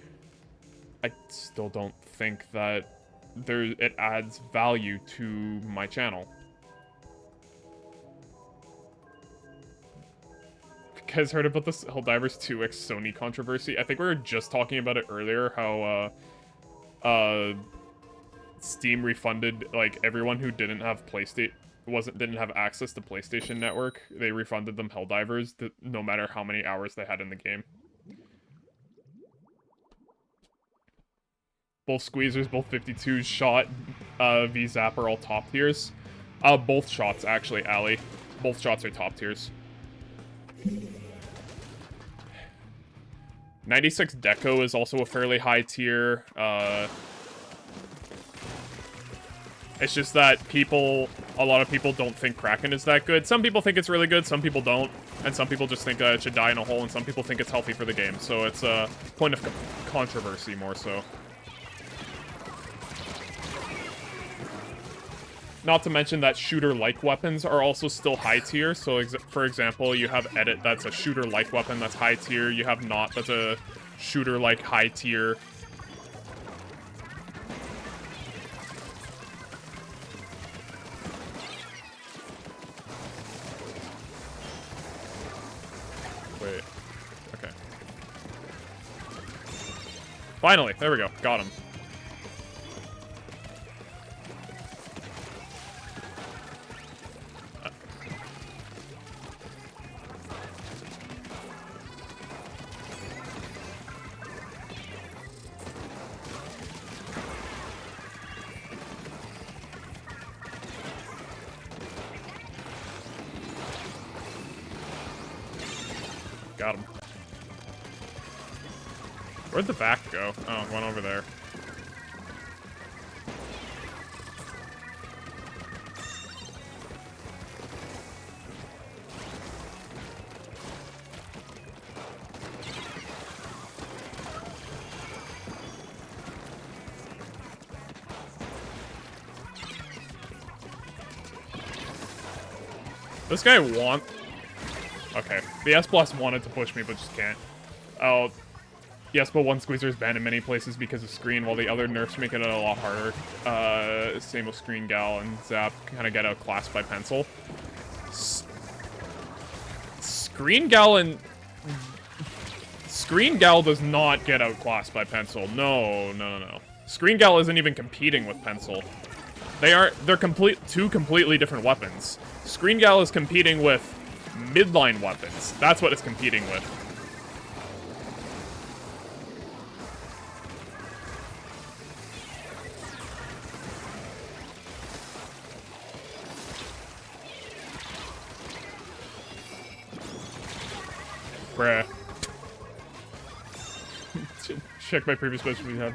I still don't think that it adds value to my channel. You guys heard about this Helldivers 2x Sony controversy? I think we were just talking about it earlier, how, Steam refunded, like, everyone who didn't have PlayStation... didn't have access to PlayStation Network, they refunded them Helldivers no matter how many hours they had in the game. Both Squeezers, both 52s, Shot, V-Zap are all top tiers. Both shots, actually, Ali. Both shots are top tiers. 96 Deco is also a fairly high tier. It's just that a lot of people don't think Kraken is that good. Some people think it's really good, some people don't. And some people just think it should die in a hole, and some people think it's healthy for the game. So it's a point of controversy more so. Not to mention that shooter-like weapons are also still high tier. So, for example, you have Edit, that's a shooter-like weapon that's high tier. You have Not, that's a shooter-like high tier. Wait. Okay. Finally, there we go. Got him. Got him. Where'd the back go? Oh, went over there. This guy Okay, the S-Blast wanted to push me, but just can't. Oh, yes, but one Squeezer is banned in many places because of Screen, while the other nerfs make it a lot harder. Same with Screen Gal and Zap kind of get outclassed by Pencil. Screen Gal does not get outclassed by Pencil. No. Screen Gal isn't even competing with Pencil. They're two completely different weapons. Screen Gal is competing with midline weapons. That's what it's competing with. Bruh. Check my previous post we had.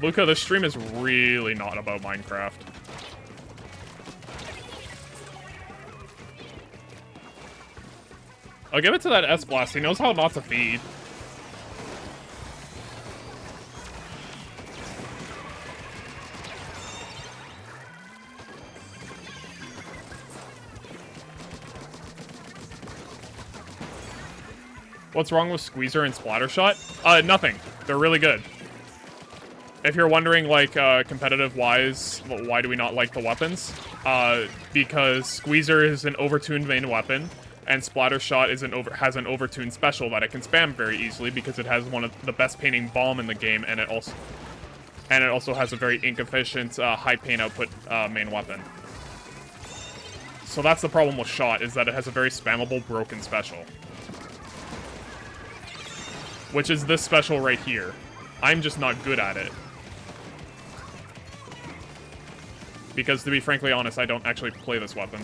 Luca, this stream is really not about Minecraft. I'll give it to that S-Blast. He knows how not to feed. What's wrong with Squeezer and Splattershot? Nothing. They're really good. If you're wondering, like, competitive-wise, why do we not like the weapons? Because Squeezer is an overtuned main weapon, and Splattershot has an overtuned special that it can spam very easily because it has one of the best painting bomb in the game, and it also has a very ink-efficient, high paint output main weapon. So that's the problem with Shot, is that it has a very spammable broken special. Which is this special right here. I'm just not good at it. Because, to be frankly honest, I don't actually play this weapon.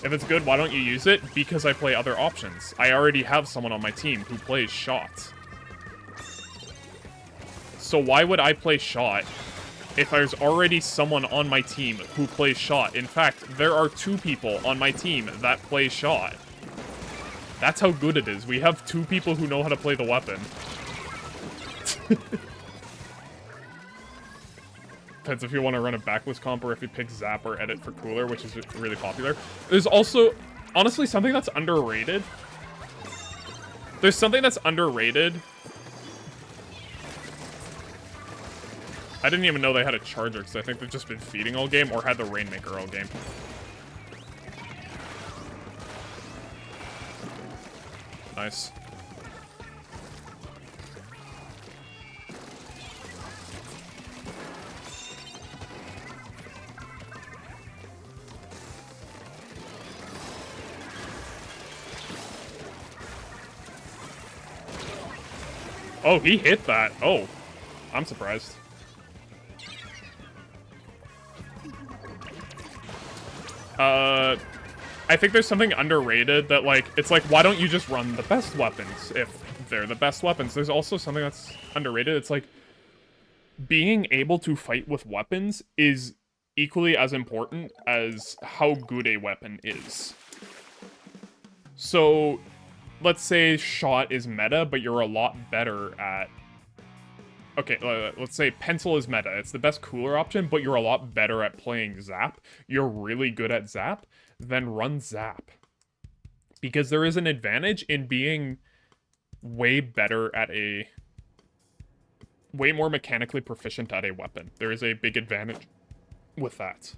If it's good, why don't you use it? Because I play other options. I already have someone on my team who plays Shot. So why would I play Shot if there's already someone on my team who plays Shot? In fact, there are 2 people on my team that play Shot. That's how good it is. We have 2 people who know how to play the weapon. Depends if you want to run a backless comp or if you pick Zap or Edit for Cooler, which is really popular. There's also, honestly, something that's underrated. There's something that's underrated. I didn't even know they had a charger, because I think they've just been feeding all game, or had the Rainmaker all game. Nice. Oh, he hit that. Oh, I'm surprised. I think there's something underrated that, like, it's like, why don't you just run the best weapons if they're the best weapons? There's also something that's underrated. It's like, being able to fight with weapons is equally as important as how good a weapon is. So, let's say shot is meta, but you're a lot better at... Okay, let's say pencil is meta. It's the best cooler option, but you're a lot better at playing Zap. You're really good at Zap, then run Zap. Because there is an advantage in being way better at a... way more mechanically proficient at a weapon. There is a big advantage with that.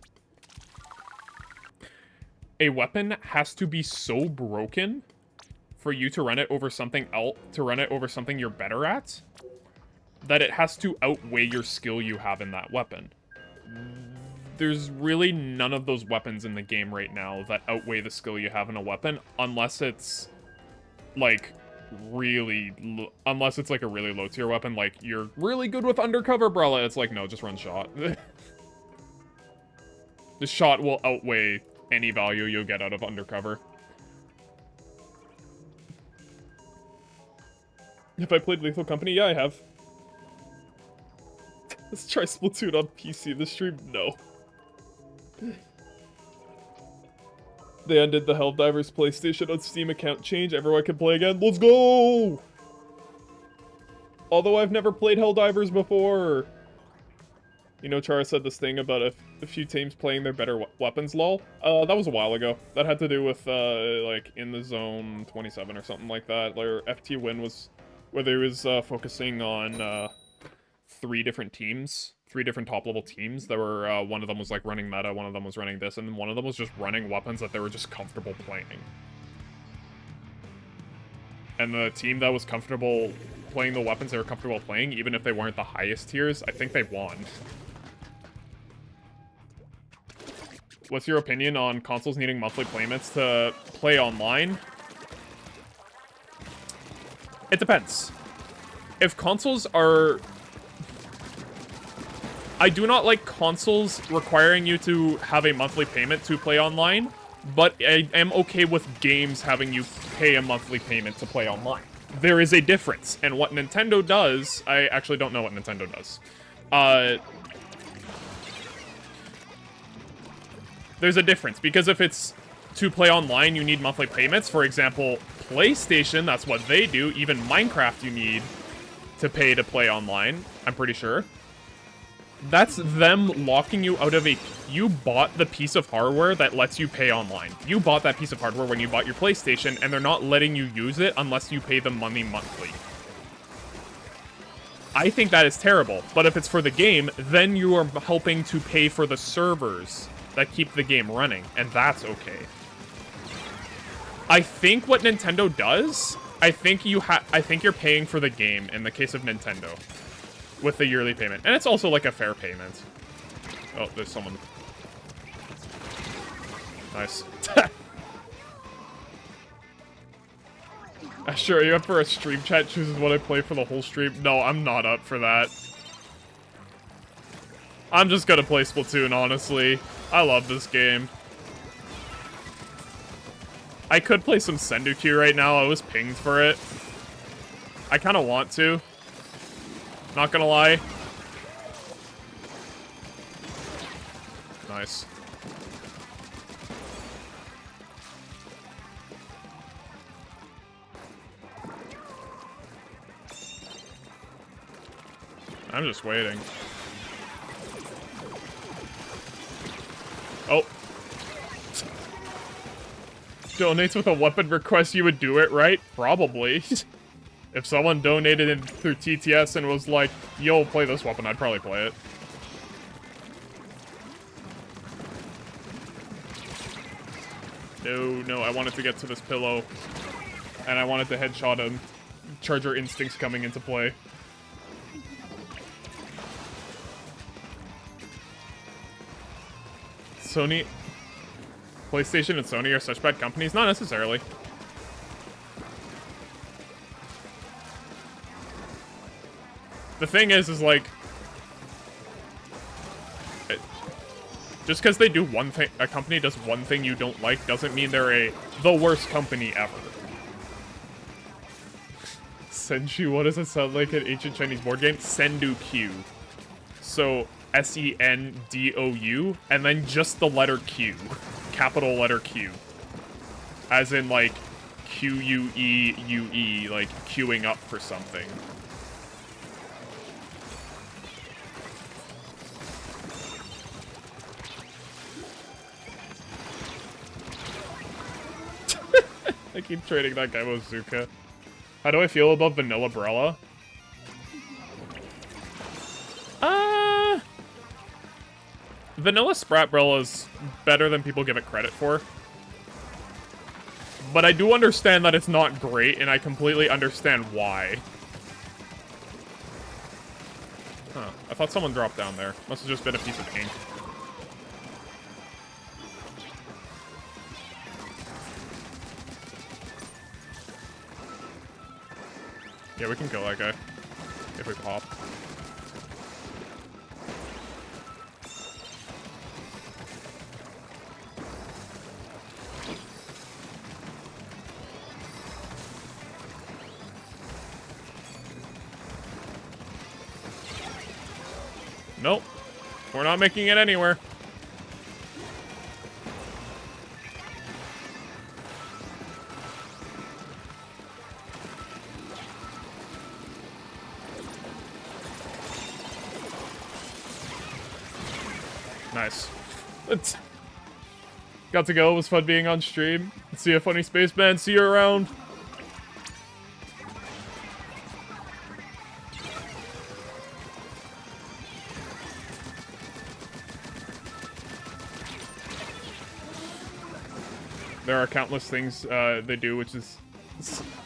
A weapon has to be so broken for you to run it over something else, to run it over something you're better at, that it has to outweigh your skill you have in that weapon. There's really none of those weapons in the game right now that outweigh the skill you have in a weapon, unless it's like unless it's like a really low tier weapon, like you're really good with undercover umbrella. It's like, no, just run shot. The shot will outweigh any value you'll get out of undercover. Have I played Lethal Company? Yeah, I have. Let's try Splatoon on PC this stream. No. They undid the Helldivers PlayStation on Steam account change. Everyone can play again. Let's go! Although I've never played Helldivers before. You know, Chara said this thing about a few teams playing their better weapons, lol. That was a while ago. That had to do with, like, In the Zone 27 or something like that. Where FT Win was... where they was, focusing on, 3 different teams. 3 different top-level teams that were, one of them was, like, running meta, one of them was running this, and then one of them was just running weapons that they were just comfortable playing. And the team that was comfortable playing the weapons they were comfortable playing, even if they weren't the highest tiers, I think they won. What's your opinion on consoles needing monthly payments to play online? It depends. If consoles are... I do not like consoles requiring you to have a monthly payment to play online, but I am okay with games having you pay a monthly payment to play online. There is a difference, and what Nintendo does... I actually don't know what Nintendo does. There's a difference, because if it's to play online, you need monthly payments. For example, PlayStation, that's what they do. Even Minecraft you need to pay to play online, I'm pretty sure. That's them locking you out of a... You bought the piece of hardware that lets you pay online. You bought that piece of hardware when you bought your PlayStation, and they're not letting you use it unless you pay them money monthly. I think that is terrible, but if it's for the game, then you are helping to pay for the servers that keep the game running, and that's okay. I think what Nintendo does, I think you're paying for the game in the case of Nintendo with the yearly payment, and it's also like a fair payment. Oh, there's someone. Nice. Sure, are you up for a stream chat chooses what I play for the whole stream? No, I'm not up for that. I'm just gonna play Splatoon, honestly. I love this game. I could play some Sendoku right now. I was pinged for it. I kind of want to. Not gonna lie. Nice. I'm just waiting. Oh. Donates with a weapon request, you would do it, right? Probably. If someone donated in through TTS and was like, yo, play this weapon, I'd probably play it. No, I wanted to get to this pillow. And I wanted to headshot him. Charger instincts coming into play. Sony... PlayStation and Sony are such bad companies? Not necessarily. the thing is like, just because they do one thing, a company does one thing you don't like, doesn't mean they're the worst company ever. Senju, what does it sound like an ancient Chinese board game? Sendu Q. So, S-E-N-D-O-U, and then just the letter Q. Capital letter Q. As in, like, Q-U-E-U-E, like, queuing up for something. I keep trading that guy with Zuka. How do I feel about Vanilla Brella? Vanilla Spratbrella is better than people give it credit for. But I do understand that it's not great, and I completely understand why. Huh. I thought someone dropped down there. Must have just been a piece of ink. Yeah, we can kill that guy. If we pop. Nope. We're not making it anywhere. Nice. Got to go. It was fun being on stream. See you, funny spaceman. See you around. There are countless things they do, which is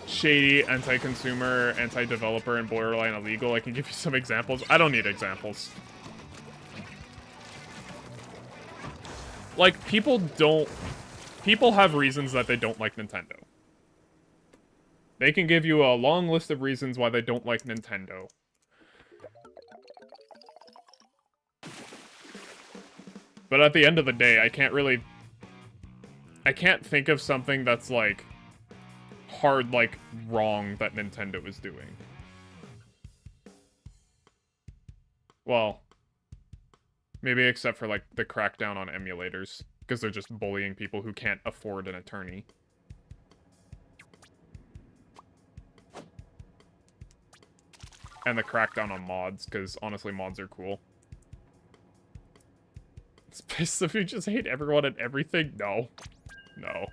shady, anti-consumer, anti-developer, and borderline illegal. I can give you some examples. I don't need examples. Like, people have reasons that they don't like Nintendo. They can give you a long list of reasons why they don't like Nintendo. But at the end of the day, I can't think of something that's, like, hard, like, wrong that Nintendo is doing. Well, maybe except for, like, the crackdown on emulators, because they're just bullying people who can't afford an attorney. And the crackdown on mods, because honestly, mods are cool. Space, if you just hate everyone and everything? No. No.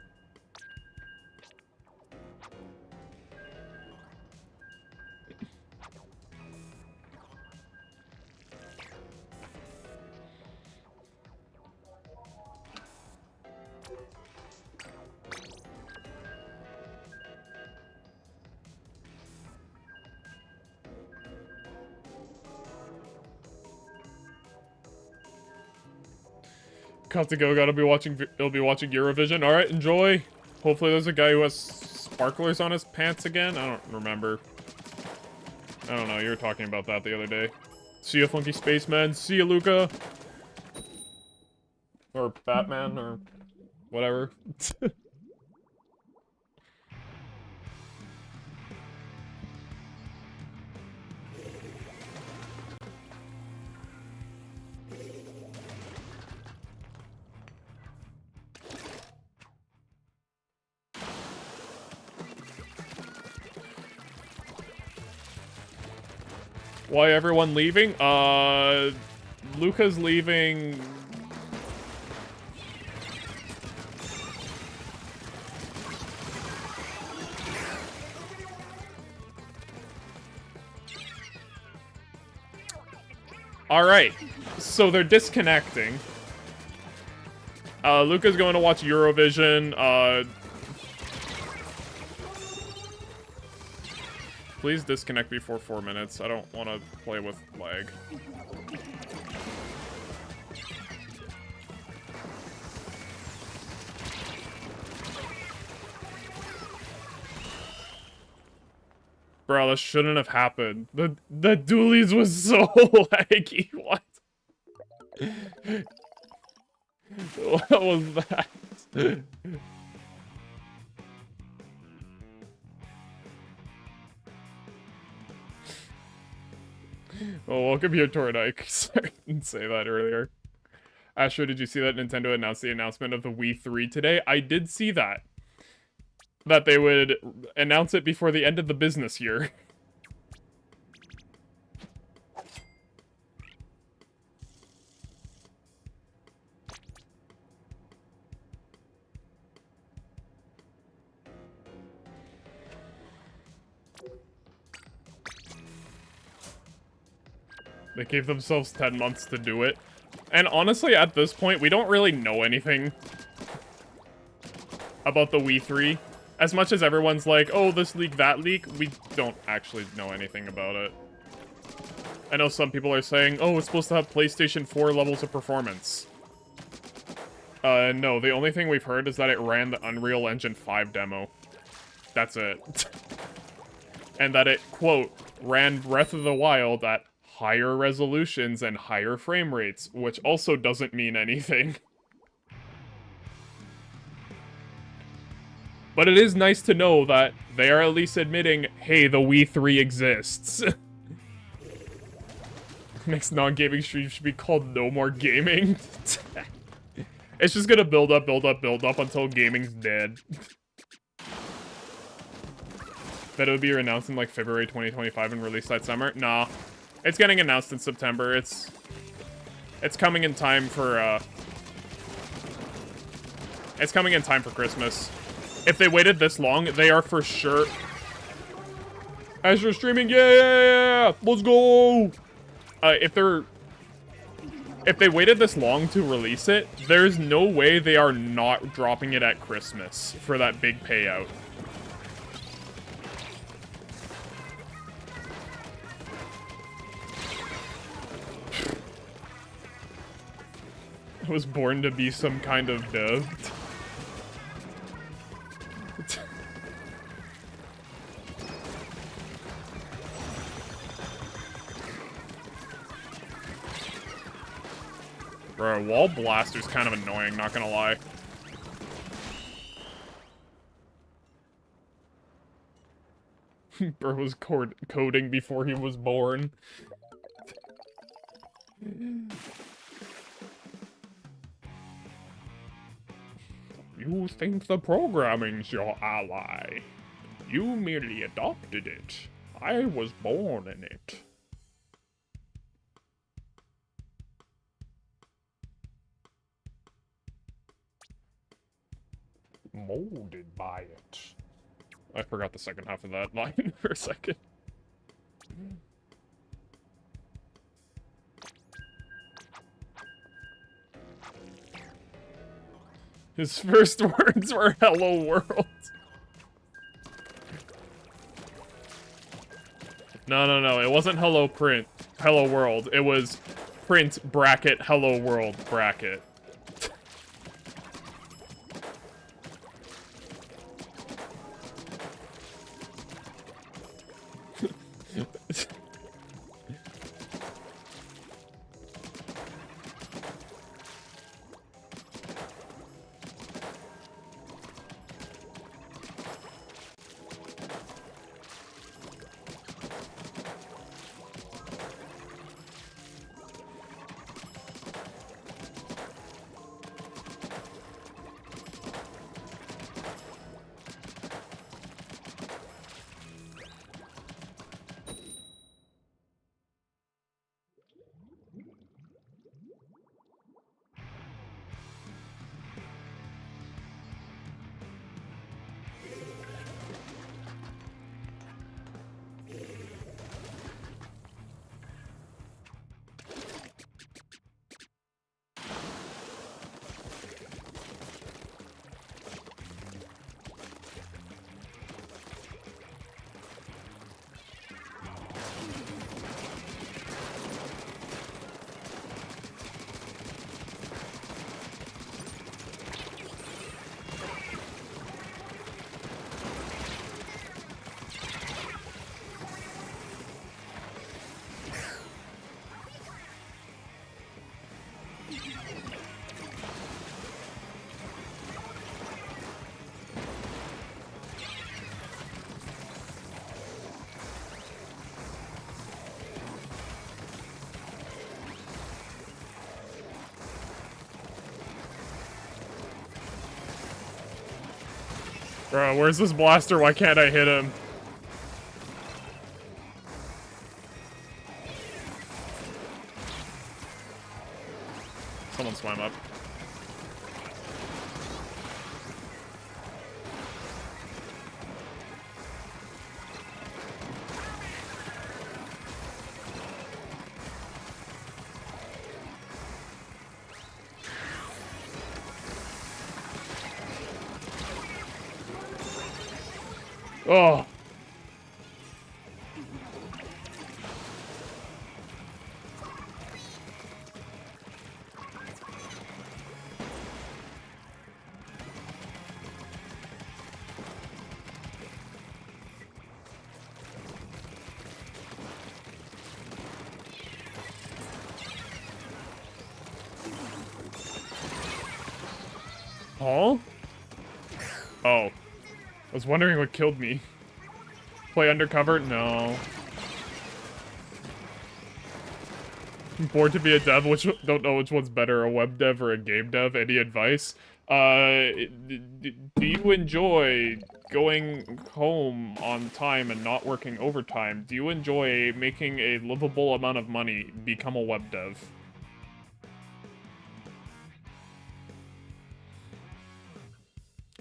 Got to go, he'll be watching Eurovision. Alright, enjoy. Hopefully there's a guy who has sparklers on his pants again. I don't remember. I don't know, you were talking about that the other day. See ya, Funky Spaceman. See ya, Luca. Or Batman, or whatever. Why everyone leaving? Luca's leaving. Alright, so they're disconnecting. Luca's going to watch Eurovision. Please disconnect before 4 minutes. I don't want to play with lag. Bro, that shouldn't have happened. The dualies was so laggy. What? What was that? Oh, welcome here, Tornike. Sorry, I didn't say that earlier. Astro, did you see that Nintendo announced the announcement of the Wii 3 today? I did see that. That they would announce it before the end of the business year. They gave themselves 10 months to do it. And honestly, at this point, we don't really know anything about the Wii 3. As much as everyone's like, oh, this leak, that leak, we don't actually know anything about it. I know some people are saying, oh, it's supposed to have PlayStation 4 levels of performance. No, the only thing we've heard is that it ran the Unreal Engine 5 demo. That's it. And that it, quote, ran Breath of the Wild at higher resolutions and higher frame rates, which also doesn't mean anything. But it is nice to know that they are at least admitting, hey, the Wii 3 exists. Next non-gaming stream should be called No More Gaming. It's just gonna build up until gaming's dead. That it would be announced in like February 2025 and released that summer? Nah. It's getting announced in September. It's coming in time for it's coming in time for Christmas. If they waited this long, they are for sure. Astro streaming, yeah! Let's go! If they waited this long to release it, there's no way they are not dropping it at Christmas for that big payout. I was born to be some kind of dev. Bro, Wall Blaster's kind of annoying, not gonna lie. Bro was coding before he was born. You think the programming's your ally. You merely adopted it. I was born in it. Molded by it. I forgot the second half of that line for a second. His first words were "Hello World." No, it wasn't hello world. It was print bracket hello world bracket. Bro, where's this blaster? Why can't I hit him? Someone swam up. Oh. Huh? Oh. I was wondering what killed me. Play undercover? No. I'm bored to be a dev, don't know which one's better, a web dev or a game dev. Any advice? Do you enjoy going home on time and not working overtime? Do you enjoy making a livable amount of money? Become a web dev.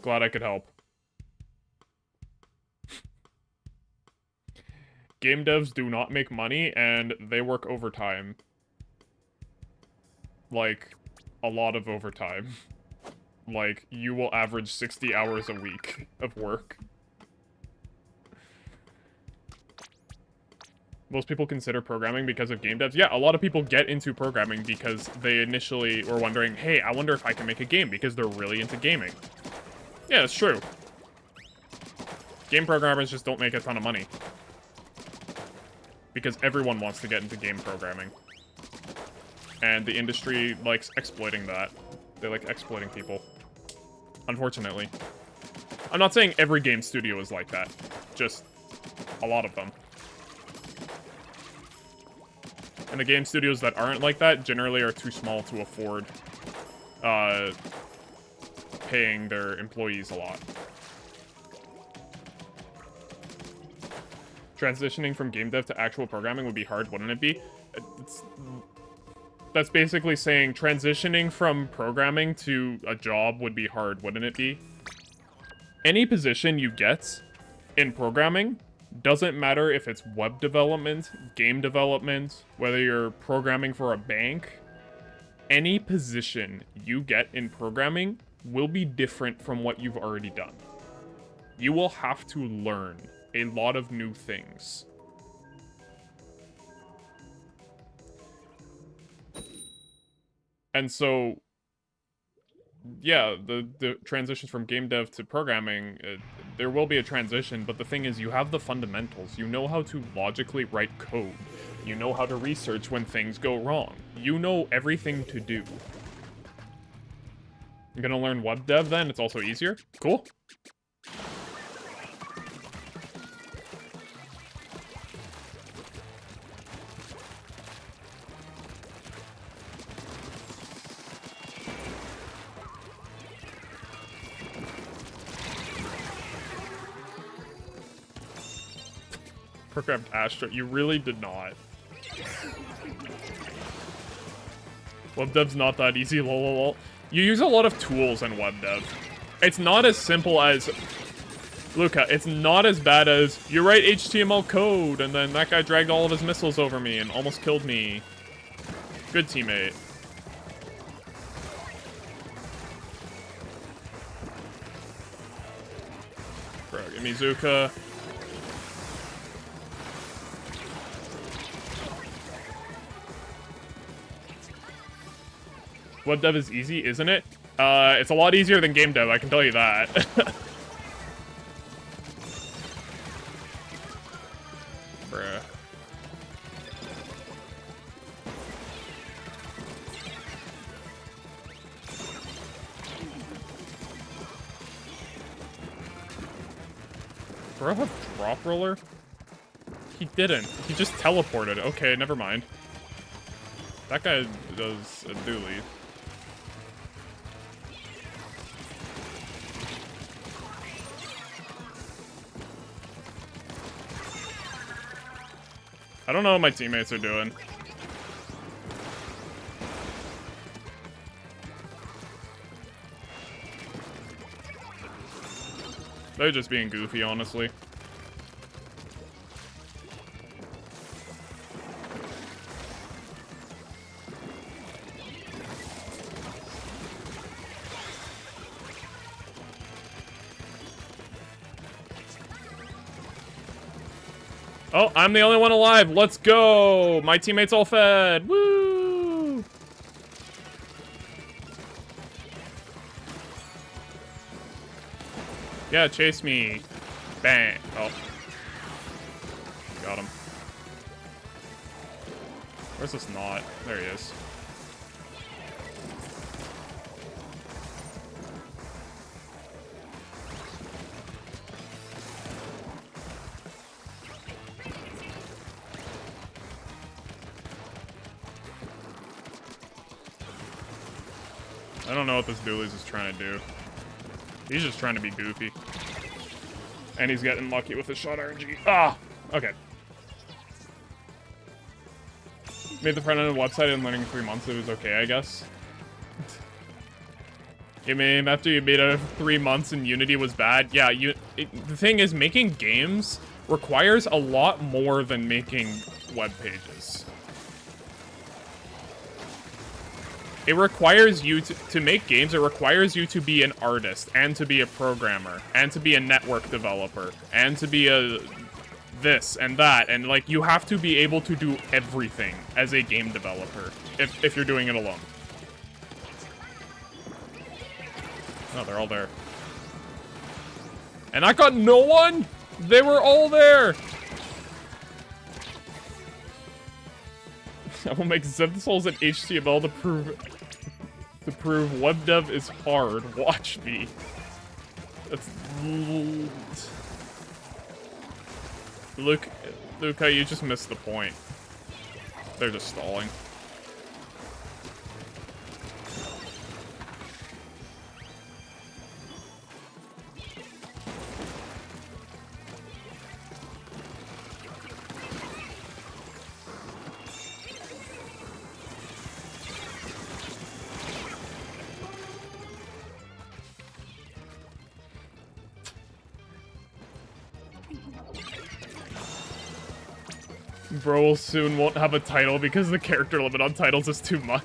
Glad I could help. Game devs do not make money, and they work overtime. Like, a lot of overtime. Like, you will average 60 hours a week of work. Most people consider programming because of game devs. Yeah, a lot of people get into programming because they initially were wondering, hey, I wonder if I can make a game, because they're really into gaming. Yeah, it's true. Game programmers just don't make a ton of money. Because everyone wants to get into game programming. And the industry likes exploiting that. They like exploiting people. Unfortunately. I'm not saying every game studio is like that. Just a lot of them. And the game studios that aren't like that generally are too small to afford paying their employees a lot. Transitioning from game dev to actual programming would be hard, wouldn't it be? That's basically saying transitioning from programming to a job would be hard, wouldn't it be? Any position you get in programming, doesn't matter if it's web development, game development, whether you're programming for a bank, any position you get in programming will be different from what you've already done. You will have to learn a lot of new things. And so, yeah, the transition from game dev to programming, there will be a transition, but the thing is, you have the fundamentals. You know how to logically write code. You know how to research when things go wrong. You know everything to do. You're gonna learn web dev then? It's also easier? Cool. Programmed Astra. You really did not. Web dev's not that easy, lol. You use a lot of tools in web dev. It's not as simple as... Luca, it's not as bad as, you write HTML code, and then that guy dragged all of his missiles over me and almost killed me. Good teammate. Bro, give me Zuka. Web dev is easy, isn't it? It's a lot easier than game dev, I can tell you that. Bruh. Bro have drop roller? He didn't. He just teleported. Okay, never mind. That guy does a dually. I don't know what my teammates are doing. They're just being goofy, honestly. Oh, I'm the only one alive. Let's go. My teammates all fed. Woo! Yeah, chase me. Bang. Oh. Got him. Where's this knot? There he is. I don't know what this Doolies is trying to do. He's just trying to be goofy. And he's getting lucky with the shot RNG. Ah! Okay. Made the front end of the website and learning in 3 months. It was okay, I guess. You mean after you made it 3 months and Unity was bad? Yeah, the thing is, making games requires a lot more than making web pages. It requires you to make games, it requires you to be an artist, and to be a programmer, and to be a network developer, and to be a this and that, and like, you have to be able to do everything as a game developer, if you're doing it alone. Oh, they're all there. And I got no one? They were all there! I will make Zensols and HTML to prove web dev is hard. Watch me. That's... Luca, you just missed the point. They're just stalling. Bro will soon won't have a title because the character limit on titles is too much.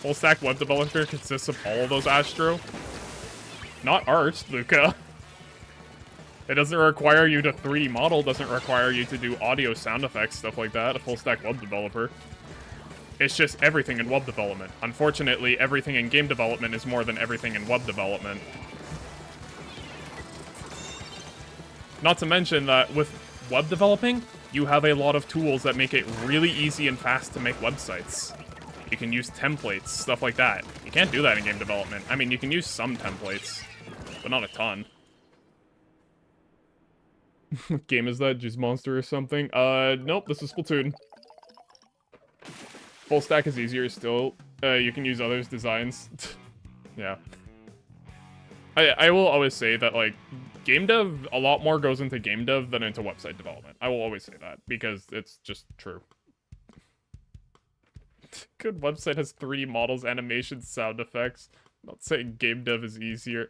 Full stack web developer consists of all of those, Astro. Not art, Luca. It doesn't require you to 3D model, doesn't require you to do audio, sound effects, stuff like that, a full stack web developer. It's just everything in web development. Unfortunately, everything in game development is more than everything in web development. Not to mention that with web developing, you have a lot of tools that make it really easy and fast to make websites. You can use templates, stuff like that. You can't do that in game development. I mean, you can use some templates, but not a ton. What game is that? Jizz Monster or something? Nope, this is Splatoon. Full stack is easier still. You can use others' designs. Yeah. I will always say that, like, game dev, a lot more goes into game dev than into website development. I will always say that, because it's just true. Good website has 3D models, animations, sound effects. I'm not saying game dev is easier.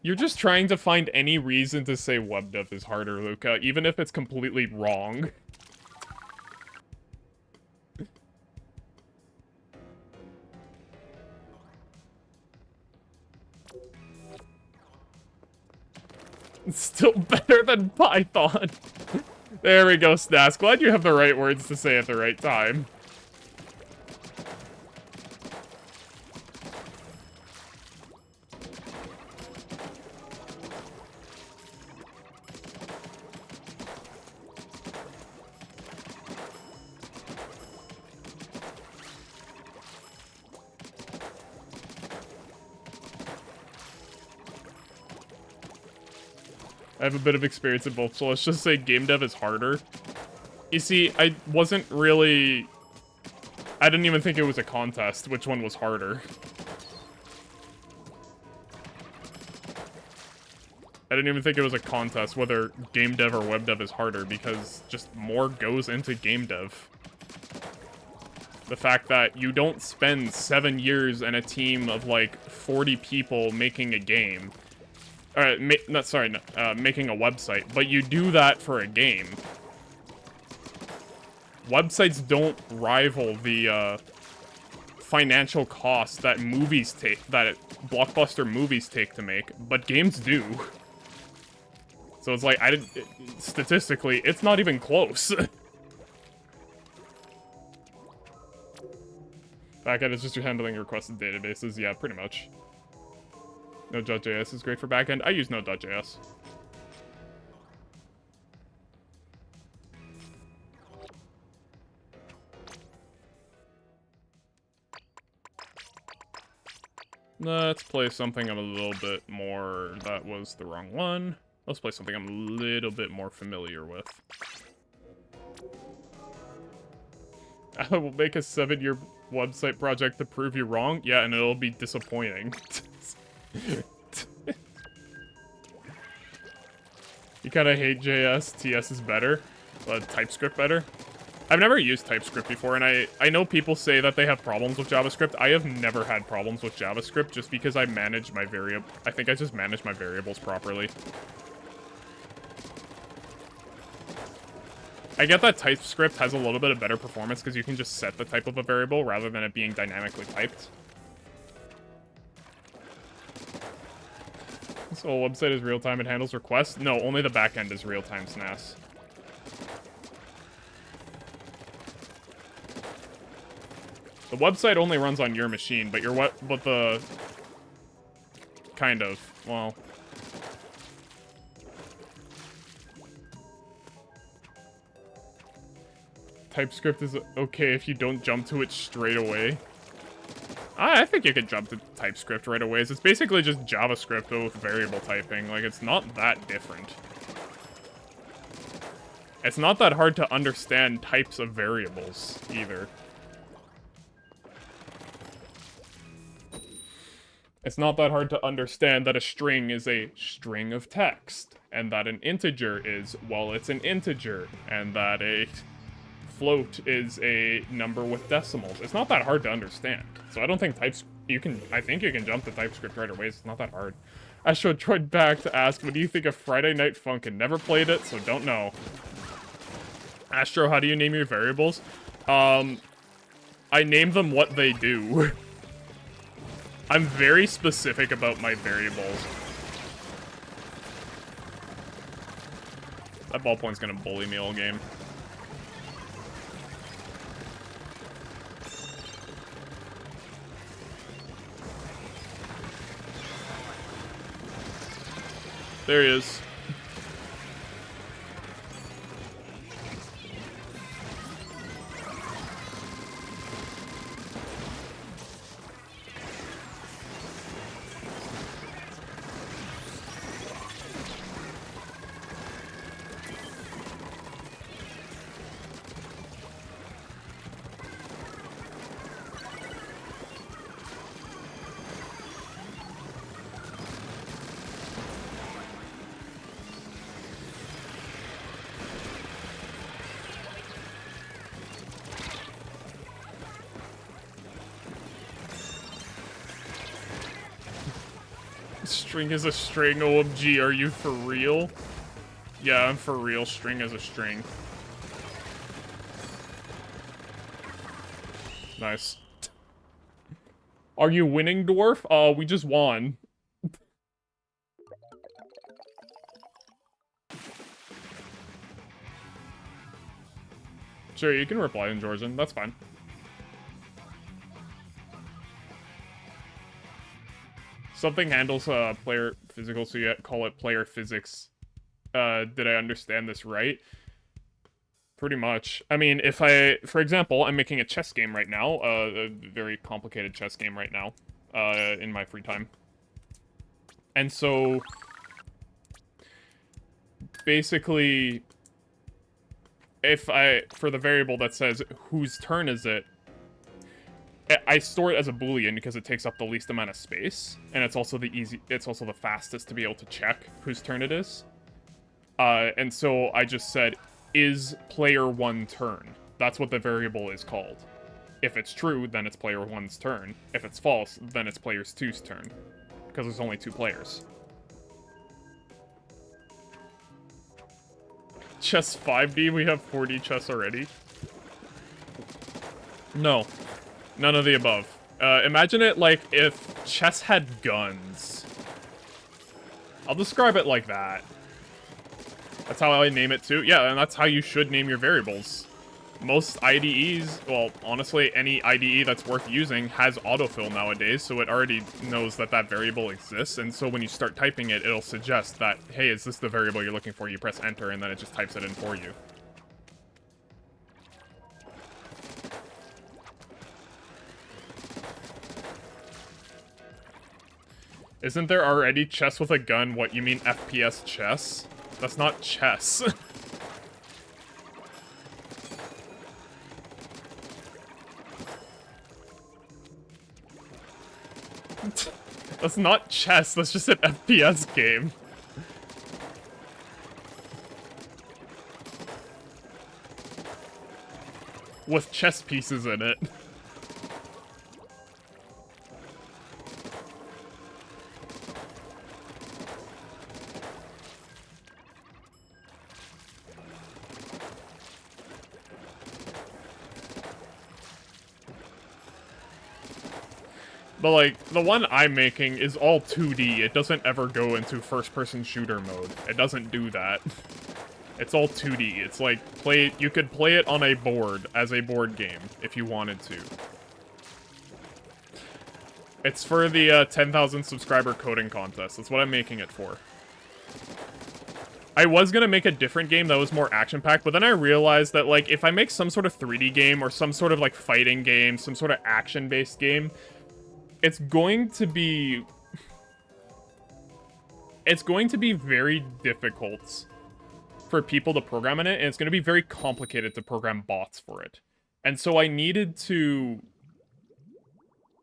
You're just trying to find any reason to say web dev is harder, Luca, even if it's completely wrong. It's still better than Python. There we go, Snas. Glad you have the right words to say at the right time. I have a bit of experience in both, so let's just say game dev is harder. You see, I didn't even think it was a contest, which one was harder. I didn't even think it was a contest whether game dev or web dev is harder, because just more goes into game dev. The fact that you don't spend 7 years and a team of like 40 people making a game. Making a website, but you do that for a game. Websites don't rival the financial costs that blockbuster movies take to make, but games do. So it's like, statistically, it's not even close. Backend is just handling requested databases. Yeah, pretty much. Node.js is great for backend. I use Node.js. Let's play something I'm a little bit more... That was the wrong one. Let's play something I'm a little bit more familiar with. I will make a 7-year website project to prove you wrong. Yeah, and it'll be disappointing. You kind of hate JS. TS is better. TypeScript better. I've never used TypeScript before, and I know people say that they have problems with JavaScript. I have never had problems with JavaScript just because I manage my I think I just manage my variables properly. I get that TypeScript has a little bit of better performance because you can just set the type of a variable rather than it being dynamically typed. So a website is real-time and handles requests? No, only the backend is real-time SNAS. The website only runs on your machine, but kind of, well... TypeScript is okay if you don't jump to it straight away. I think you can jump to TypeScript right away. It's basically just JavaScript with variable typing. Like, it's not that different. It's not that hard to understand types of variables, either. It's not that hard to understand that a string is a string of text, and that an integer is, well, it's an integer, and that a float is a number with decimals. It's not that hard to understand. So I don't think I think you can jump to TypeScript right away. It's not that hard. Astro tried back to ask, what do you think of Friday Night Funkin'? Never played it, so don't know. Astro, how do you name your variables? I name them what they do. I'm very specific about my variables. That ballpoint's gonna bully me all game. There he is. String is a string, OMG, are you for real? Yeah, I'm for real, string is a string. Nice. Are you winning, Dwarf? We just won. Sure, you can reply in Georgian, that's fine. Something handles player physical, so you call it player physics. Did I understand this right? Pretty much. I mean, for example, I'm making a chess game right now, a very complicated chess game right now, in my free time. And so, basically, for the variable that says, whose turn is it, I store it as a boolean because it takes up the least amount of space, and it's also the fastest to be able to check whose turn it is. And so I just said, is player 1 turn? That's what the variable is called. If it's true, then it's player 1's turn. If it's false, then it's player 2's turn. Because there's only 2 players. Chess 5D, we have 4D chess already. No. None of the above. Imagine it like if chess had guns. I'll describe it like that. That's how I name it too. Yeah, and that's how you should name your variables. Most IDEs, well, honestly, any IDE that's worth using has autofill nowadays, so it already knows that that variable exists, and so when you start typing it, it'll suggest that, hey, is this the variable you're looking for? You press enter, and then it just types it in for you. Isn't there already chess with a gun? What, you mean FPS chess? That's not chess. That's not chess, that's just an FPS game. With chess pieces in it. But, like, the one I'm making is all 2D. It doesn't ever go into first-person shooter mode. It doesn't do that. It's all 2D. It's like, you could play it on a board as a board game, if you wanted to. It's for the 10,000 subscriber coding contest. That's what I'm making it for. I was gonna make a different game that was more action-packed, but then I realized that, like, if I make some sort of 3D game, or some sort of, like, fighting game, some sort of action-based game, it's going to be very difficult for people to program in it, and it's going to be very complicated to program bots for it. And so I needed to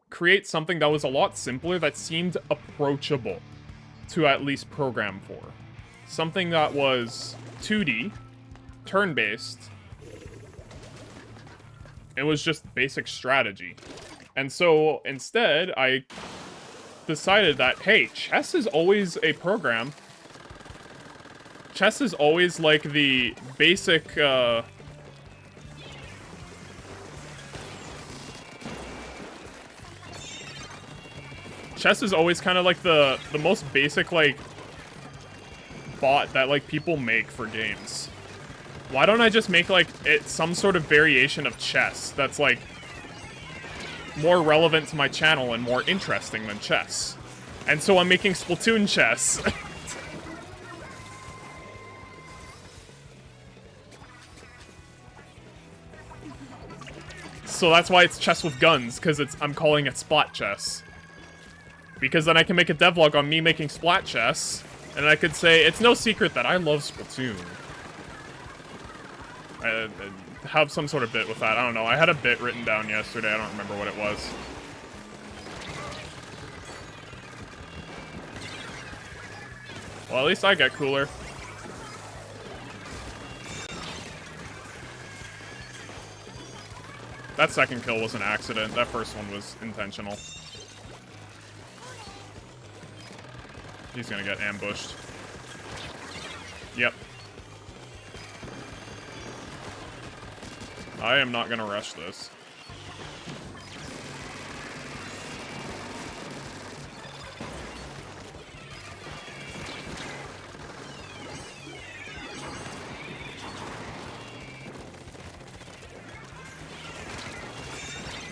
create something that was a lot simpler, that seemed approachable to at least program for. Something that was 2D, turn-based. It was just basic strategy. And so, instead, I decided that, hey, chess is always a program. Chess is always, like, the basic, Chess is always kind of, like, the most basic, like, bot that, like, people make for games. Why don't I just make, like, some sort of variation of chess that's, like, more relevant to my channel and more interesting than chess. And so I'm making Splatoon chess. So that's why it's chess with guns, because I'm calling it Splat chess. Because then I can make a devlog on me making Splat chess, and I could say, it's no secret that I love Splatoon. Have some sort of bit with that. I don't know. I had a bit written down yesterday. I don't remember what it was. Well, at least I get cooler. That second kill was an accident. That first one was intentional. He's gonna get ambushed. Yep. I am not gonna rush this.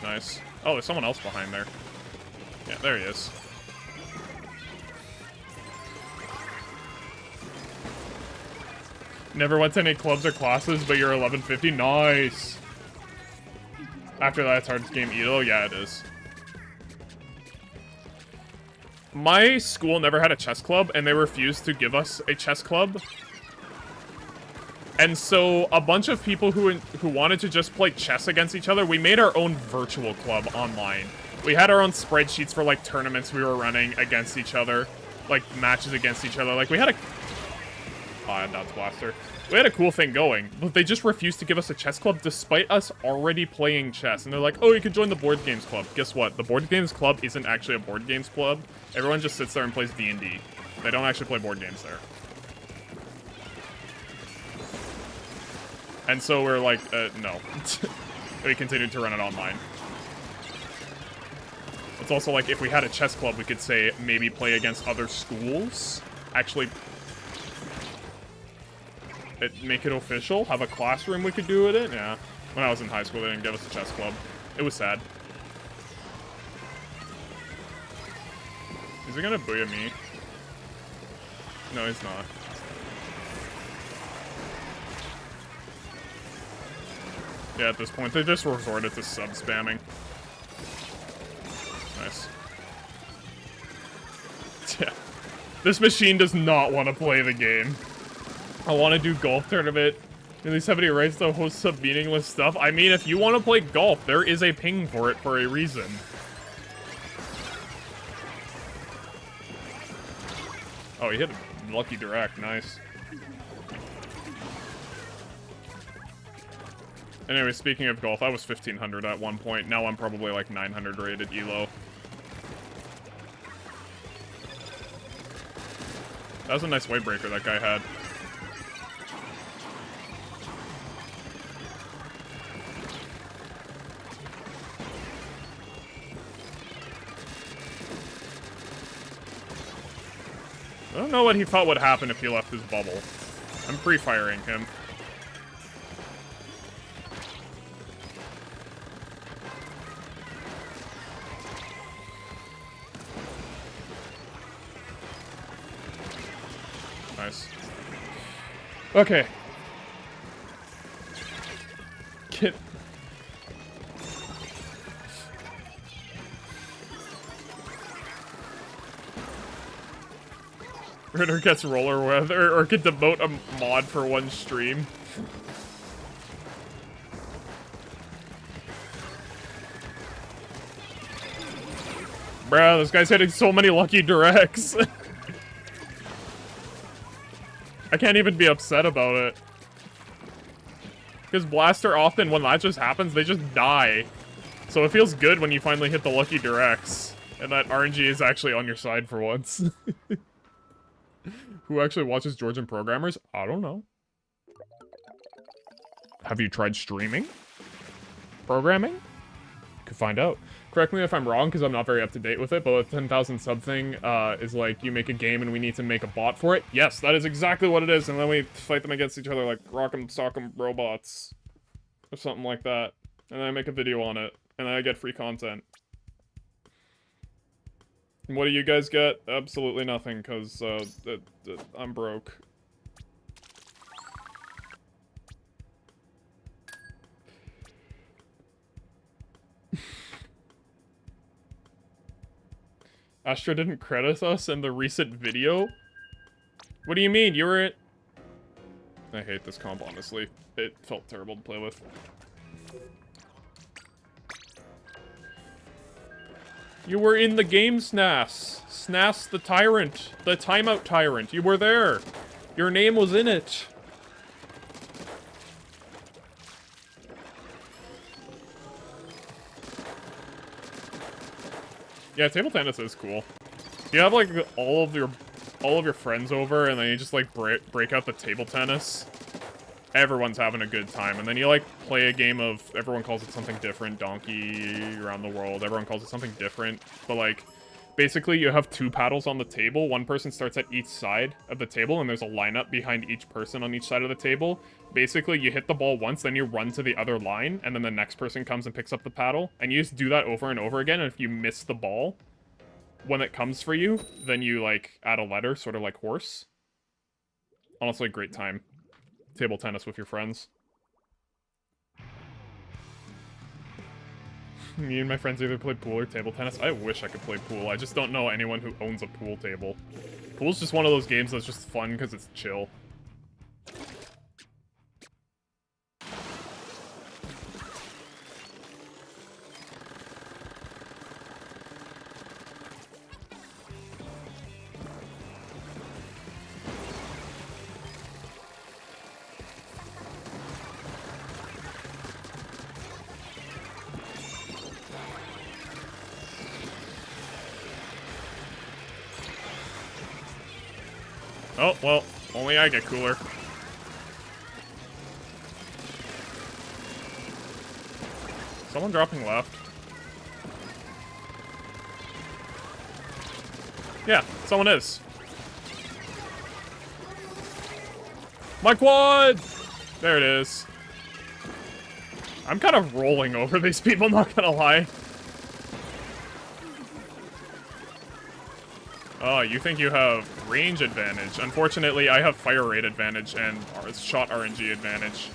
Nice. Oh, there's someone else behind there. Yeah, there he is. Never went to any clubs or classes, but you're 1150. Nice. After that, it's hard to game Elo. Yeah, it is. My school never had a chess club, and they refused to give us a chess club. And so a bunch of people who wanted to just play chess against each other, we made our own virtual club online. We had our own spreadsheets for like tournaments we were running against each other, like matches against each other. Like we had a that's Blaster. We had a cool thing going, but they just refused to give us a chess club despite us already playing chess. And they're like, oh, you can join the board games club. Guess what? The board games club isn't actually a board games club. Everyone just sits there and plays D&D. They don't actually play board games there. And so we're like, no. We continued to run it online. It's also like, if we had a chess club, we could say, maybe play against other schools. Actually, make it official. Have a classroom we could do it in. Yeah. When I was in high school, they didn't give us a chess club. It was sad. Is he gonna booyah me? No, he's not. Yeah, at this point, they just resorted to sub-spamming. Nice. Yeah. This machine does not want to play the game. I want to do golf tournament. At least have any rights to host some meaningless stuff. I mean, if you want to play golf, there is a ping for it for a reason. Oh, he hit a lucky direct. Nice. Anyway, speaking of golf, I was 1500 at one point. Now I'm probably like 900 rated ELO. That was a nice weight breaker that guy had. I don't know what he thought would happen if he left his bubble. I'm pre-firing him. Nice. Okay. Get... Ritter gets roller weather, or could demote a mod for one stream. Bruh, this guy's hitting so many lucky directs. I can't even be upset about it. Because Blaster often, when that just happens, they just die. So it feels good when you finally hit the lucky directs. And that RNG is actually on your side for once. Who actually watches Georgian programmers? I don't know. Have you tried streaming? Programming? You could find out. Correct me if I'm wrong, because I'm not very up to date with it, but the 10,000 sub thing is like, you make a game and we need to make a bot for it. Yes, that is exactly what it is, and then we fight them against each other like Rock'em Sock'em robots. Or something like that. And then I make a video on it, and then I get free content. And what do you guys get? Absolutely nothing, because I'm broke. Astra didn't credit us in the recent video? What do you mean? You were at... I hate this comp, honestly. It felt terrible to play with. You were in the game, Snas. Snas the Tyrant. The Timeout Tyrant. You were there. Your name was in it. Yeah, table tennis is cool. You have like all of your friends over, and then you just like break out the table tennis. Everyone's having a good time, and then you like play a game of, everyone calls it something different, Donkey Around the World. Everyone calls it something different, but like basically you have two paddles on the table. One person starts at each side of the table, and there's a lineup behind each person on each side of the table. Basically, you hit the ball once, then you run to the other line, and then the next person comes and picks up the paddle, and you just do that over and over again, and if you miss the ball, when it comes for you, then you, like, add a letter, sort of like horse. Honestly, great time. Table tennis with your friends. Me and my friends either play pool or table tennis. I wish I could play pool. I just don't know anyone who owns a pool table. Pool's just one of those games that's just fun because it's chill. Oh, well, only I get cooler. Someone dropping left. Yeah, someone is. My quad! There it is. I'm kind of rolling over these people, not gonna lie. Oh, you think you have range advantage. Unfortunately, I have fire rate advantage and shot RNG advantage.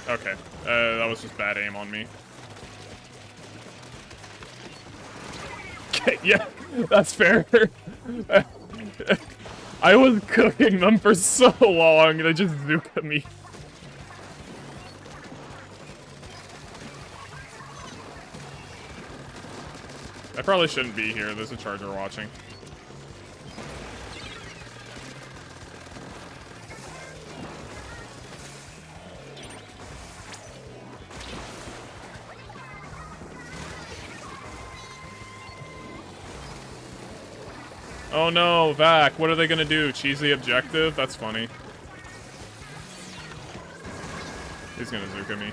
Okay, that was just bad aim on me. Okay, yeah, that's fair. I was cooking them for so long, they just zooked me. I probably shouldn't be here, there's a charger watching. Oh no, Vac, what are they gonna do? Cheese the objective? That's funny. He's gonna Zuka me.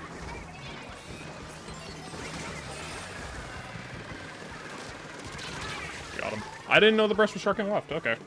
Got him. I didn't know the brush was sharking left, okay.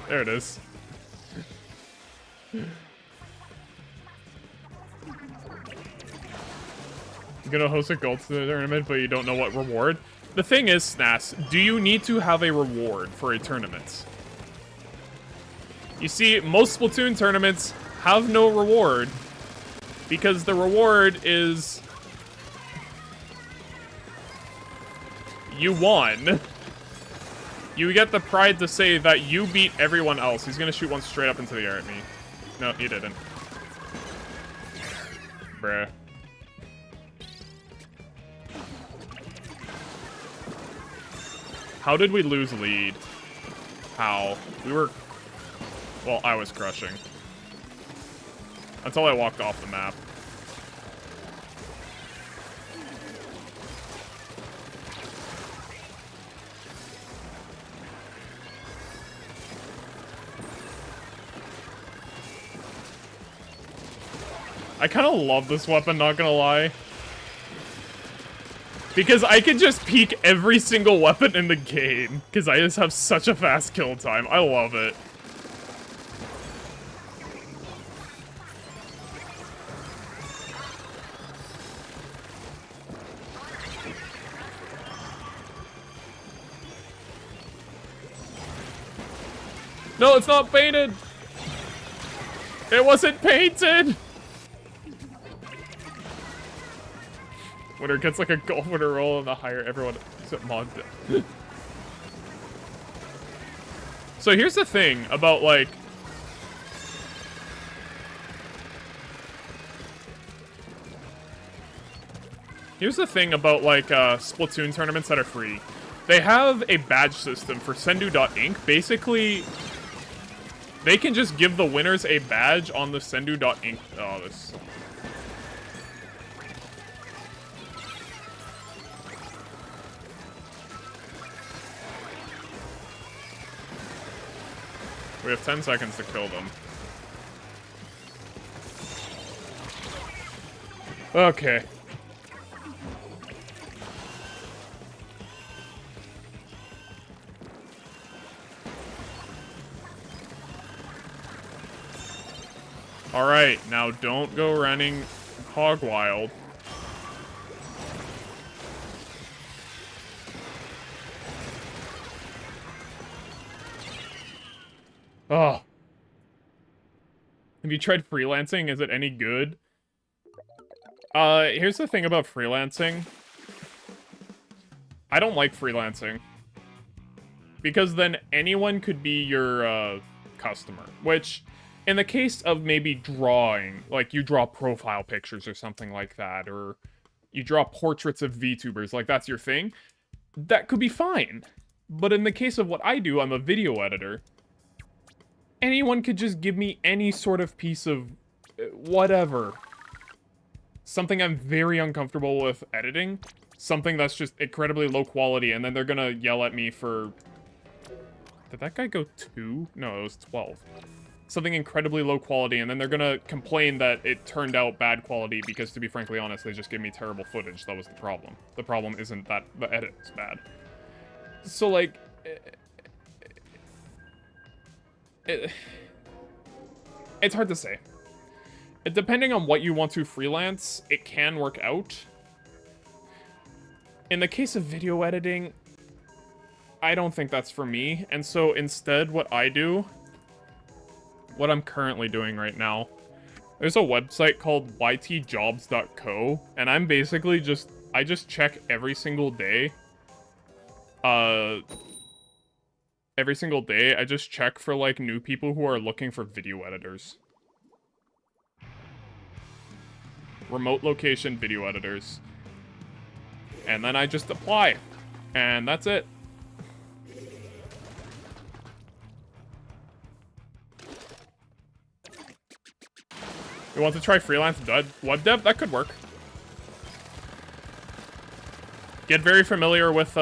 There it is. You're gonna host a gold tournament, but you don't know what reward? The thing is, Snas, do you need to have a reward for a tournament? You see, most Splatoon tournaments have no reward, because the reward is... you won. You get the pride to say that you beat everyone else. He's gonna shoot one straight up into the air at me. No, he didn't. Bruh. How did we lose lead? How? We were... well, I was crushing. Until I walked off the map. I kind of love this weapon, not gonna lie. Because I can just peek every single weapon in the game. Because I just have such a fast kill time. I love it. No, it's not painted! It wasn't painted! Winner gets like a gold winner roll and the higher everyone except Mod. So here's the thing about like... here's the thing about like Splatoon tournaments that are free. They have a badge system for Sendu.Inc. Basically, they can just give the winners a badge on the Sendu.Inc. Oh, this... we have 10 seconds to kill them. Okay. Alright, now don't go running hog wild. Oh. Have you tried freelancing? Is it any good? Here's the thing about freelancing. I don't like freelancing. Because then anyone could be your, customer. Which, in the case of maybe drawing, like you draw profile pictures or something like that, or you draw portraits of VTubers, like that's your thing, that could be fine. But in the case of what I do, I'm a video editor. Anyone could just give me any sort of piece of whatever. Something I'm very uncomfortable with editing. Something that's just incredibly low quality, and then they're gonna yell at me for... Did that guy go 2? No, it was 12. Something incredibly low quality, and then they're gonna complain that it turned out bad quality because, to be frankly honest, they just gave me terrible footage. That was the problem. The problem isn't that the edit is bad. So, like... It's hard to say. Depending on what you want to freelance, it can work out. In the case of video editing, I don't think that's for me. And so instead, what I do, what I'm currently doing right now, there's a website called ytjobs.co, and I'm basically I just check every single day. Every single day, I just check for, like, new people who are looking for video editors. Remote location video editors. And then I just apply. And that's it. You want to try freelance web dev? That could work. Get very familiar with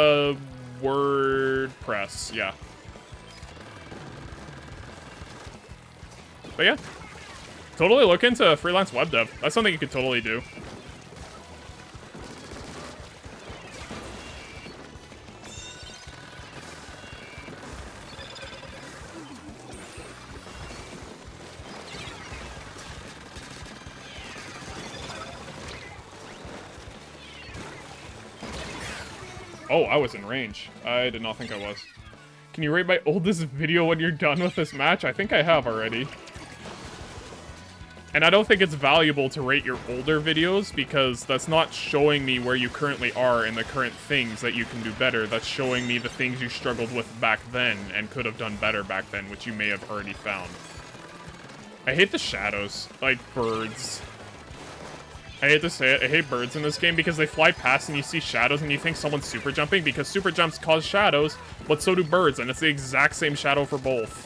WordPress, yeah. But yeah, totally look into freelance web dev. That's something you could totally do. Oh, I was in range. I did not think I was. Can you rate my oldest video when you're done with this match? I think I have already. And I don't think it's valuable to rate your older videos, because that's not showing me where you currently are and the current things that you can do better. That's showing me the things you struggled with back then and could have done better back then, which you may have already found. I hate the shadows, like birds. I hate to say it, I hate birds in this game because they fly past and you see shadows and you think someone's super jumping because super jumps cause shadows, but so do birds, and it's the exact same shadow for both.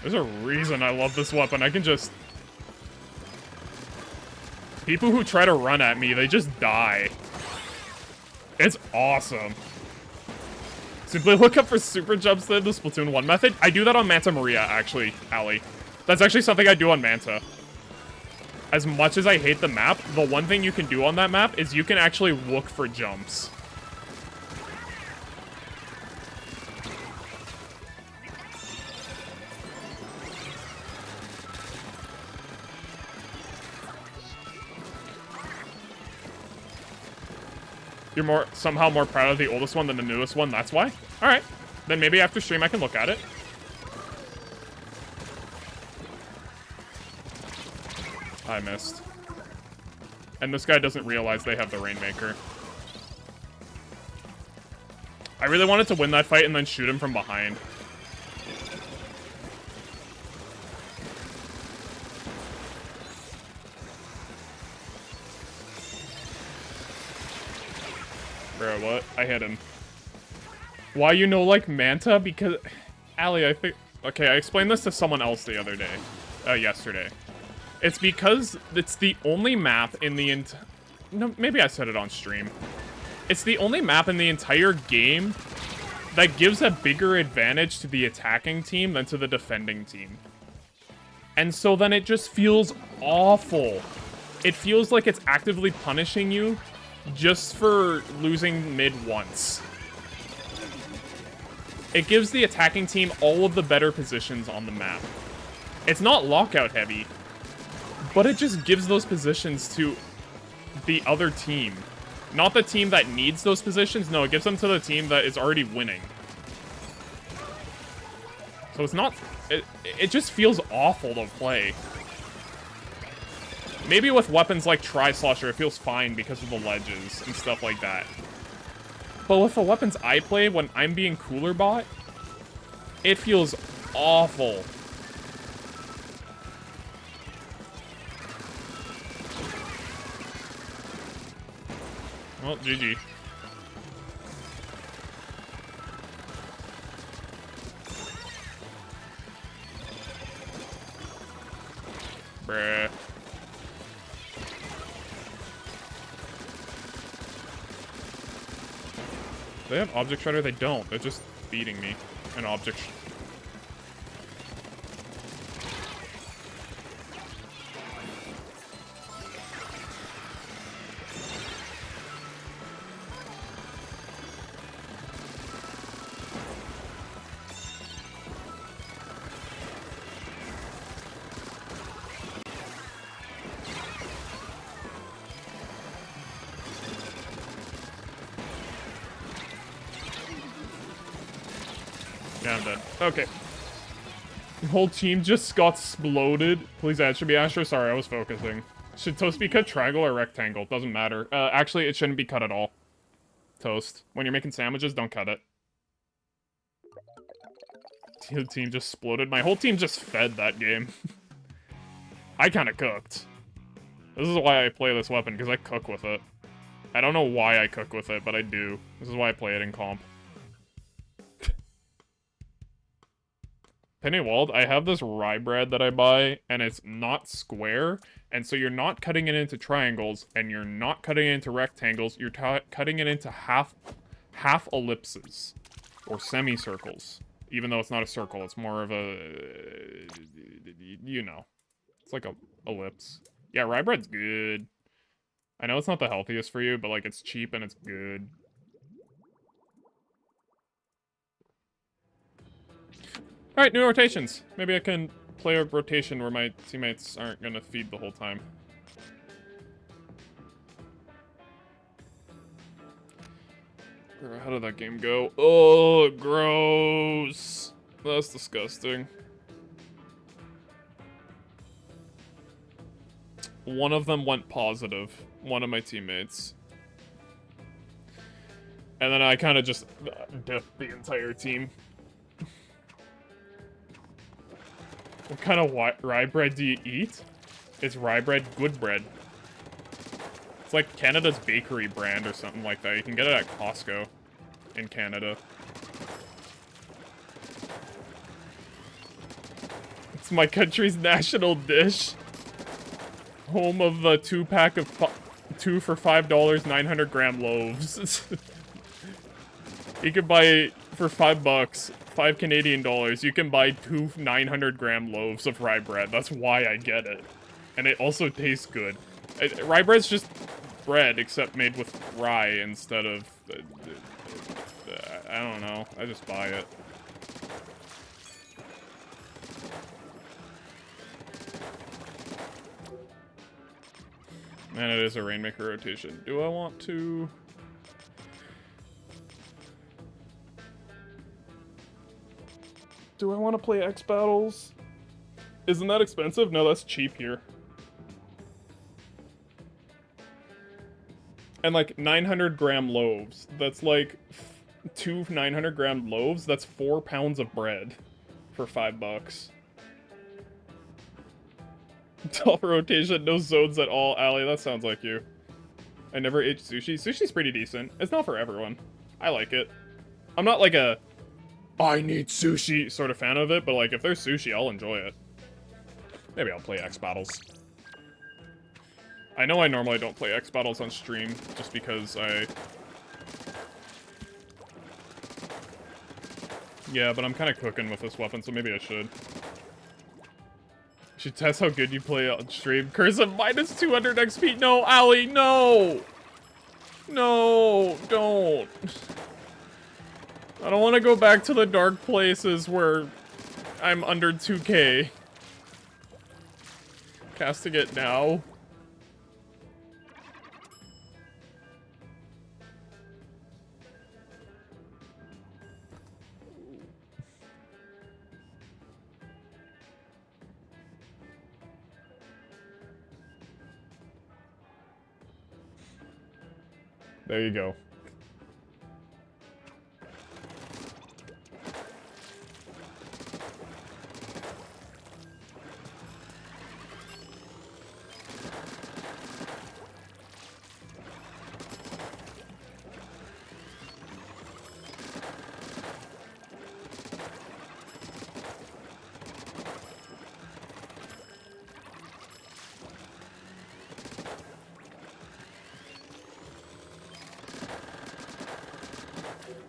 There's a reason I love this weapon. I can just... People who try to run at me, they just die. It's awesome. Simply look up for super jumps in the Splatoon 1 method. I do that on Manta Maria, actually, Allie. That's actually something I do on Manta. As much as I hate the map, the one thing you can do on that map is you can actually look for jumps. You're somehow more proud of the oldest one than the newest one, that's why? Alright. Then maybe after stream I can look at it. I missed. And this guy doesn't realize they have the Rainmaker. I really wanted to win that fight and then shoot him from behind. Bro, what? I hit him. Why you know like Manta? Because... Allie, I think... Okay, I explained this to someone else the other day. Yesterday. It's because it's the only map in the No, maybe I said it on stream. It's the only map in the entire game that gives a bigger advantage to the attacking team than to the defending team. And so then it just feels awful. It feels like it's actively punishing you just for losing mid once. It gives the attacking team all of the better positions on the map. It's not lockout heavy, but it just gives those positions to the other team. Not the team that needs those positions, no, it gives them to the team that is already winning. So it's not... It just feels awful to play. Maybe with weapons like Tri-Slosher, it feels fine because of the ledges and stuff like that. But with the weapons I play, when I'm being cooler bot, it feels awful. Well, GG. Bruh. Do they have Object Shredder? They don't. They're just beating me. An Object Yeah, I'm dead. Okay. The whole team just got exploded. Please add. Should be Astro. Sorry, I was focusing. Should toast be cut triangle or rectangle? Doesn't matter. Actually, it shouldn't be cut at all. Toast. When you're making sandwiches, don't cut it. The team just exploded. My whole team just fed that game. I kind of cooked. This is why I play this weapon, because I cook with it. I don't know why I cook with it, but I do. This is why I play it in comp. Pennywald, I have this rye bread that I buy, and it's not square, and so you're not cutting it into triangles, and you're not cutting it into rectangles, you're cutting it into half ellipses, or semicircles. Even though it's not a circle, it's more of a, you know, it's like a ellipse. Yeah, rye bread's good. I know it's not the healthiest for you, but like it's cheap and it's good. Alright, new rotations. Maybe I can play a rotation where my teammates aren't gonna feed the whole time. How did that game go? Oh, gross. That's disgusting. One of them went positive. One of my teammates. And then I kind of just dipped the entire team. What kind of rye bread do you eat? Is rye bread good bread? It's like Canada's bakery brand or something like that. You can get it at Costco in Canada. It's my country's national dish. Home of the 2-pack of 2 for $5 900-gram loaves. You could buy for $5, 5 Canadian dollars, you can buy 2 900-gram loaves of rye bread. That's why I get it. And it also tastes good. Rye bread's just bread, except made with rye instead of... I don't know. I just buy it. And it is a Rainmaker rotation. Do I want to... Do I want to play X Battles? Isn't that expensive? No, that's cheap here. And like 900-gram loaves. That's like 2 900-gram loaves. That's 4 pounds of bread for $5. Top rotation, no zones at all. Allie, that sounds like you. I never ate sushi. Sushi's pretty decent. It's not for everyone. I like it. I'm not like a I need sushi sort of fan of it, but like if there's sushi, I'll enjoy it. Maybe I'll play X Battles. I know I normally don't play X Battles on stream just because Yeah, but I'm kind of cooking with this weapon, so maybe I should. Should test how good you play on stream. Curse minus 200 XP. No, Ali, no! No, don't. I don't want to go back to the dark places where I'm under 2k. Casting it now. There you go.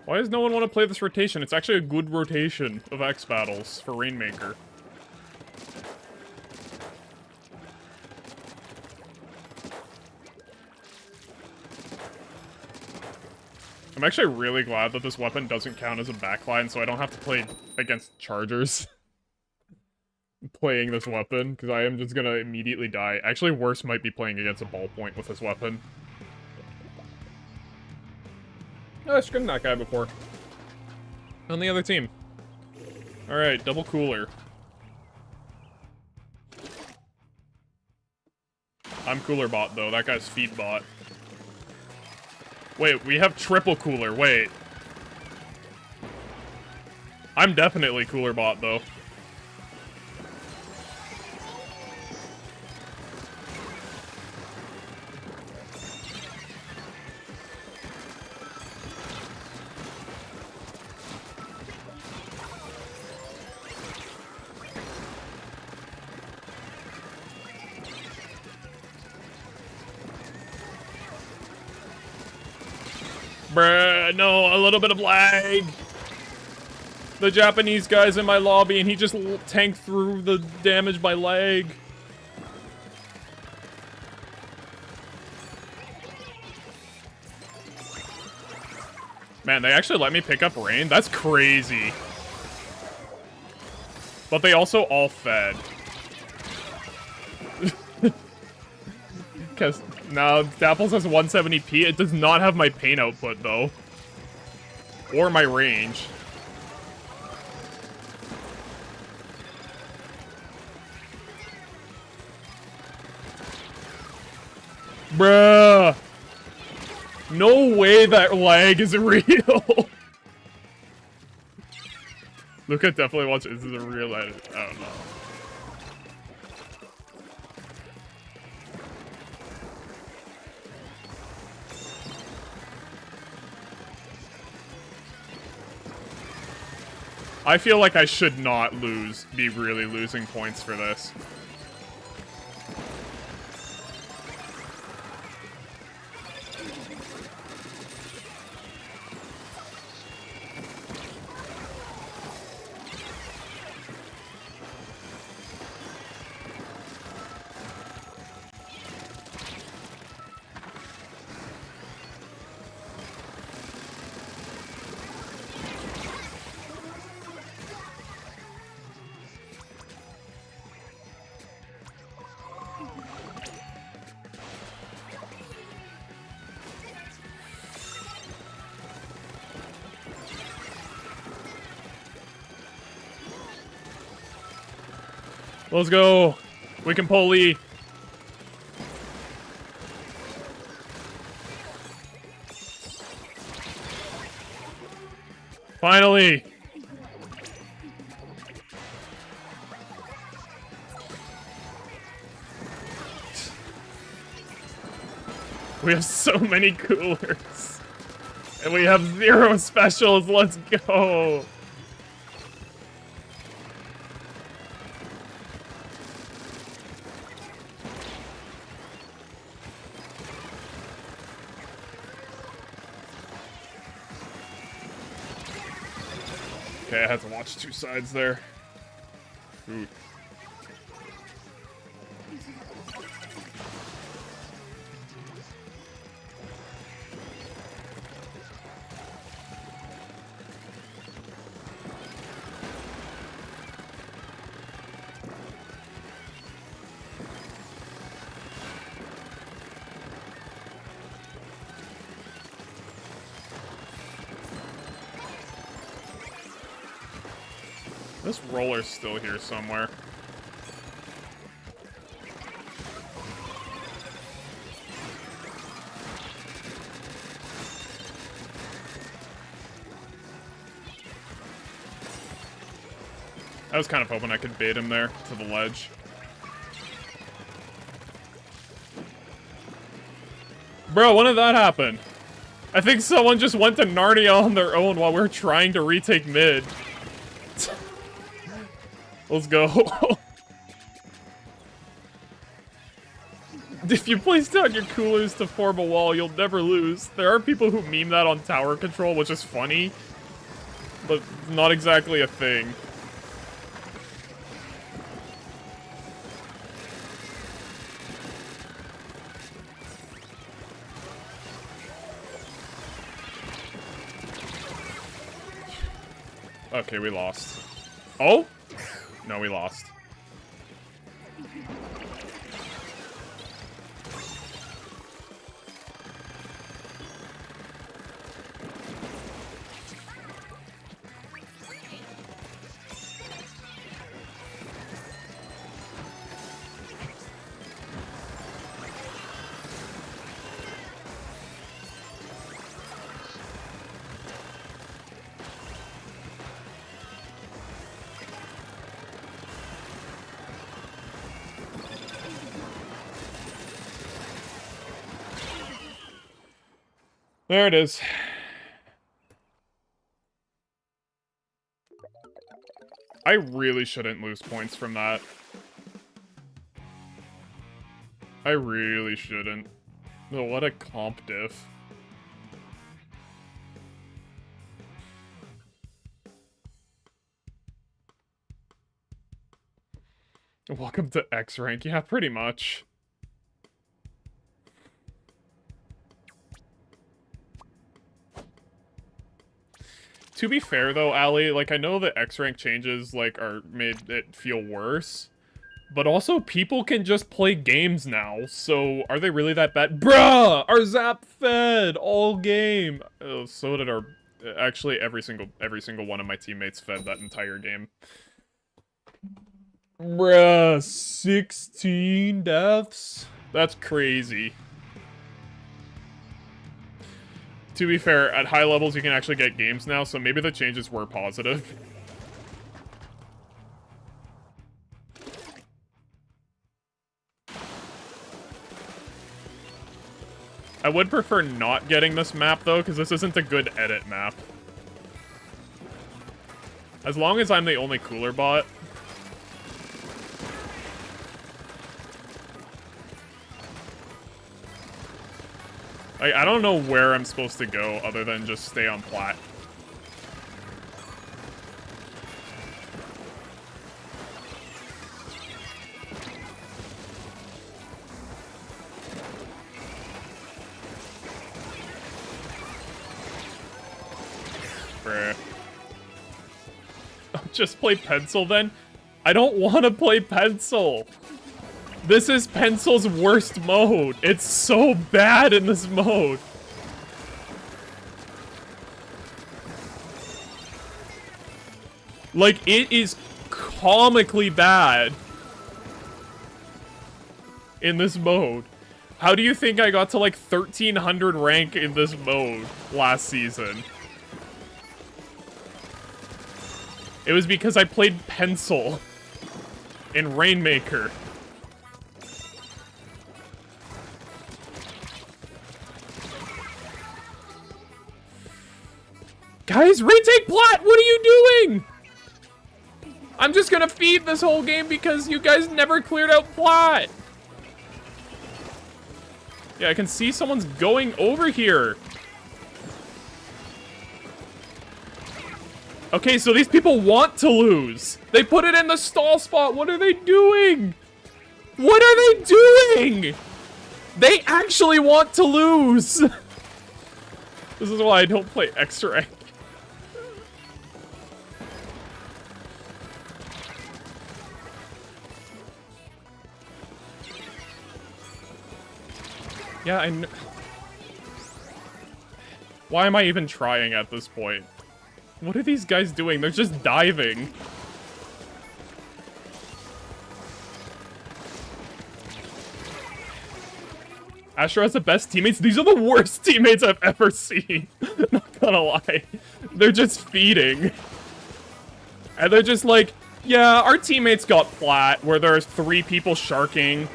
Why does no one want to play this rotation? It's actually a good rotation of X battles for Rainmaker. I'm actually really glad that this weapon doesn't count as a backline, so I don't have to play against chargers. Playing this weapon, because I am just gonna immediately die. Actually, worse might be playing against a ballpoint with this weapon. Oh, I've scrimmed that guy before. On the other team. Alright, double cooler. I'm cooler bot, though. That guy's feed bot. Wait, we have triple cooler. Wait. I'm definitely cooler bot, though. Bruh, no, a little bit of lag. The Japanese guy's in my lobby and he just tanked through the damage by lag. Man, they actually let me pick up rain? That's crazy. But they also all fed. Because now Dapples has 170p. It does not have my pain output, though. Or my range. Bruh. No way that lag is real. Luca definitely wants it. This is a real edit. I don't know. I feel like I should not be really losing points for this. Let's go. We can pull Lee. Finally. We have so many coolers. And we have 0 specials. Let's go. Okay, I had to watch two sides there. Ooh. This roller's still here somewhere. I was kind of hoping I could bait him there to the ledge. Bro, when did that happen? I think someone just went to Narnia on their own while we were trying to retake mid. Let's go. If you place down your coolers to form a wall, you'll never lose. There are people who meme that on tower control, which is funny, but not exactly a thing. Okay, we lost. Oh? No, we lost. There it is. I really shouldn't lose points from that. I really shouldn't. No, what a comp diff. Welcome to X rank. Yeah, pretty much. To be fair, though, Ali, like, I know that X-Rank changes, like, are made it feel worse. But also, people can just play games now, so are they really that bad? Bruh! Our Zap fed all game! Oh, so did our... Actually, every single one of my teammates fed that entire game. Bruh, 16 deaths? That's crazy. To be fair, at high levels you can actually get games now, so maybe the changes were positive. I would prefer not getting this map, though, because this isn't a good edit map. As long as I'm the only cooler bot. I don't know where I'm supposed to go other than just stay on plat. Bruh. Just play pencil then? I don't want to play pencil. This is Pencil's worst mode. It's so bad in this mode. Like, it is comically bad in this mode. How do you think I got to like 1300 rank in this mode last season? It was because I played Pencil in Rainmaker. Guys, retake plot! What are you doing? I'm just gonna feed this whole game because you guys never cleared out plot. Yeah, I can see someone's going over here. Okay, so these people want to lose. They put it in the stall spot. What are they doing? What are they doing? They actually want to lose. This is why I don't play X-Rank. Yeah, I know. Why am I even trying at this point? What are these guys doing? They're just diving. Astro has the best teammates. These are the worst teammates I've ever seen. Not gonna lie. They're just feeding. And they're just like, yeah, our teammates got plat, where there's 3 people sharking.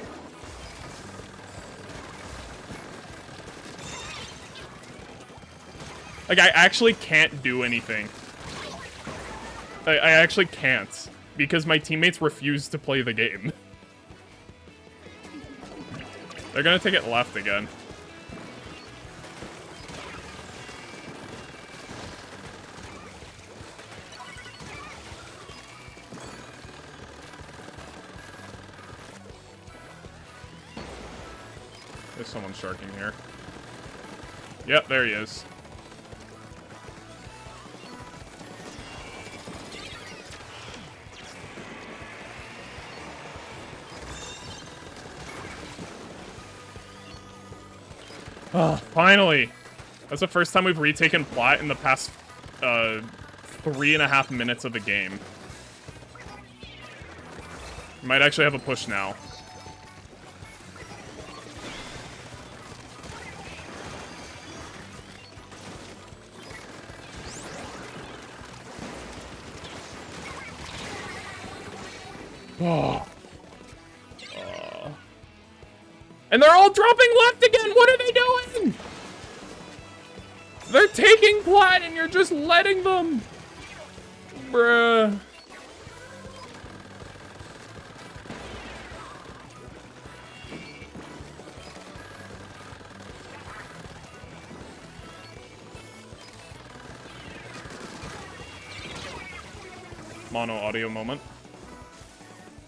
Like, I actually can't do anything. I actually can't. Because my teammates refuse to play the game. They're gonna take it left again. There's someone sharking here. Yep, there he is. Oh, finally! That's the first time we've retaken plat in the past, 3.5 minutes of the game. Might actually have a push now. Oh. And they're all dropping left again! What are they doing? They're taking plat and you're just letting them! Bruh. Mono audio moment.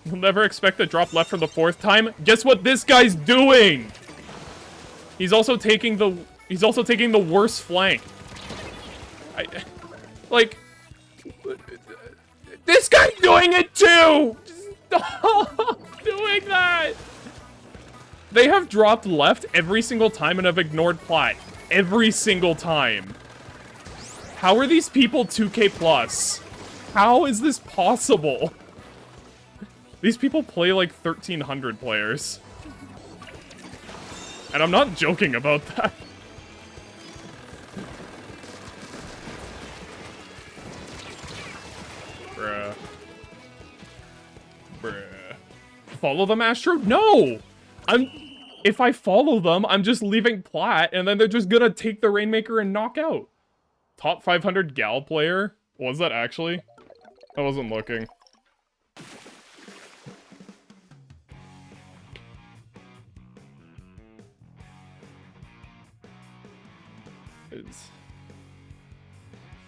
You'll never expect a drop left for the 4th time. Guess what this guy's doing? He's also taking the worst flank. Like, this guy's doing it too. Stop doing that. They have dropped left every single time and have ignored plat every single time. How are these people 2K plus? How is this possible? These people play like 1,300 players. And I'm not joking about that. Bruh. Bruh. Follow them, Astro? No! If I follow them, I'm just leaving plat, and then they're just gonna take the Rainmaker and knock out. Top 500 gal player? Was that actually? I wasn't looking.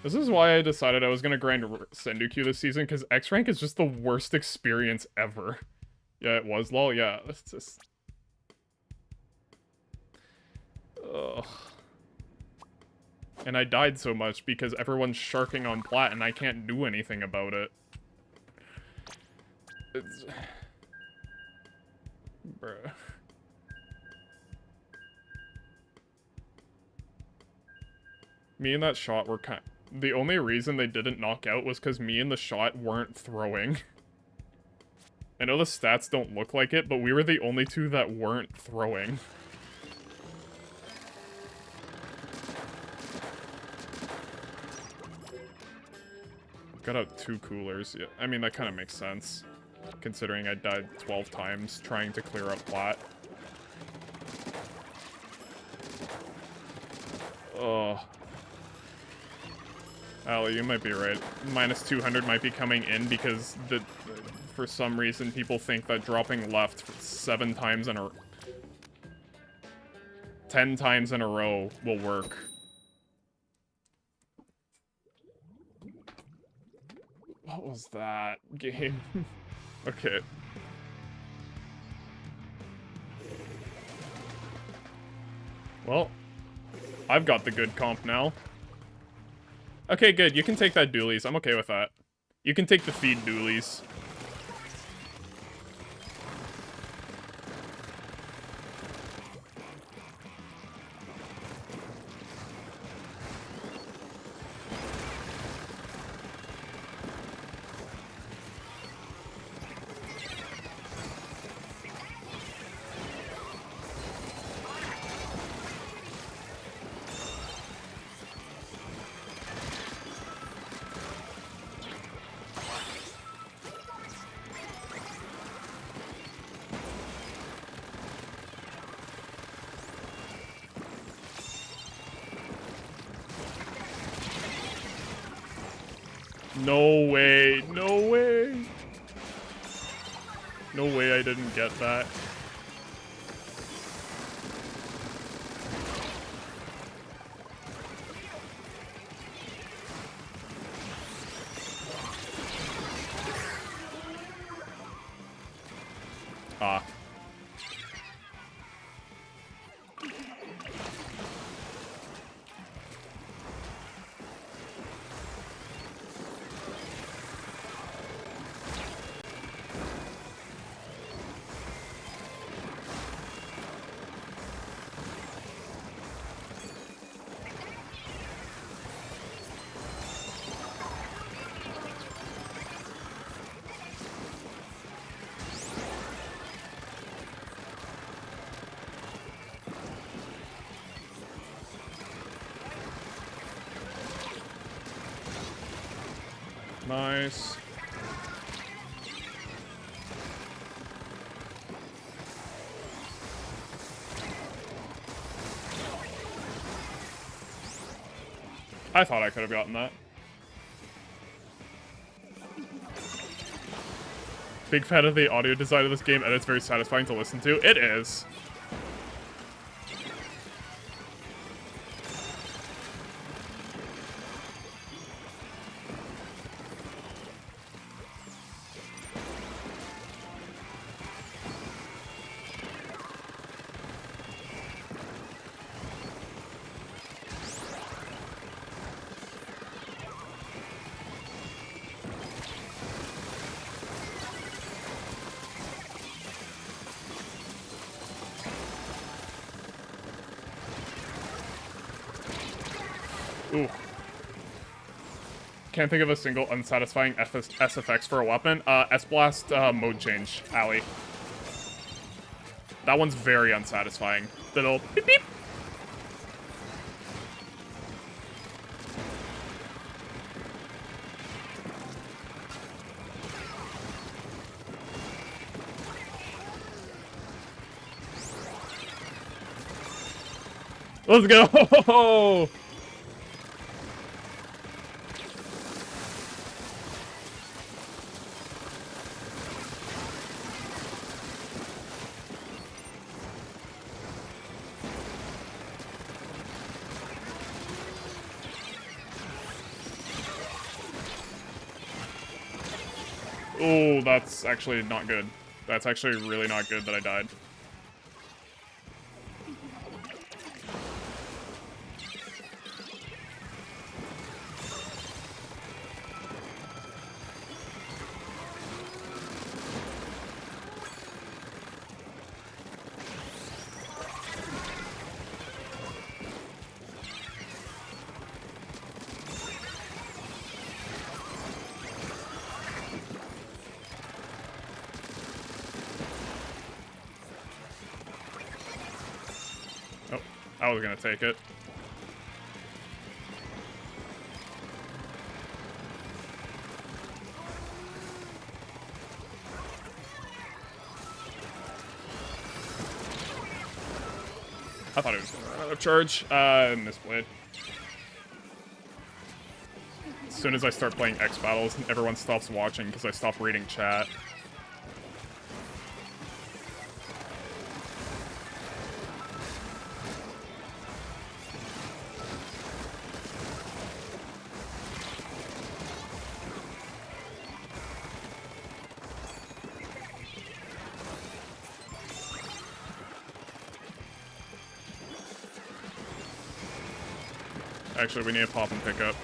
This is why I decided I was gonna grind Sendoku this season, because X-Rank is just the worst experience ever. Yeah, it was, lol. Yeah, it's just... Ugh. And I died so much because everyone's sharking on plat and I can't do anything about it. It's... Bruh. Me and that shot were the only reason they didn't knock out was because me and the shot weren't throwing. I know the stats don't look like it, but we were the only 2 that weren't throwing. Got out 2 coolers. Yeah, I mean, that kind of makes sense, considering I died 12 times trying to clear up plat. Oh. Ali, you might be right. Minus 200 might be coming in because for some reason people think that dropping left 7 times in a... 10 times in a row will work. What was that game? Okay. Well, I've got the good comp now. Okay, good. You can take that dualies. I'm okay with that. You can take the feed dualies. No way. No way. No way I didn't get that. Ah. Nice. I thought I could have gotten that. Big fan of the audio design of this game, and it's very satisfying to listen to. It is. Ooh. Can't think of a single unsatisfying SFX for a weapon. S-Blast mode change, alley. That one's very unsatisfying. Little beep beep. Let's go! Oh, that's actually not good. That's actually really not good that I died. Oh, I was gonna take it. I thought it was gonna run out of charge. Misplay. As soon as I start playing X battles, everyone stops watching because I stop reading chat. Actually, we need to pop and pick up.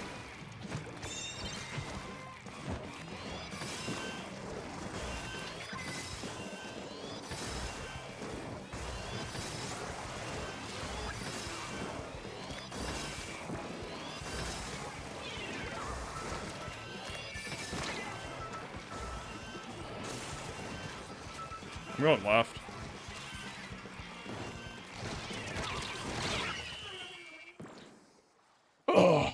I'm going left. Ugh.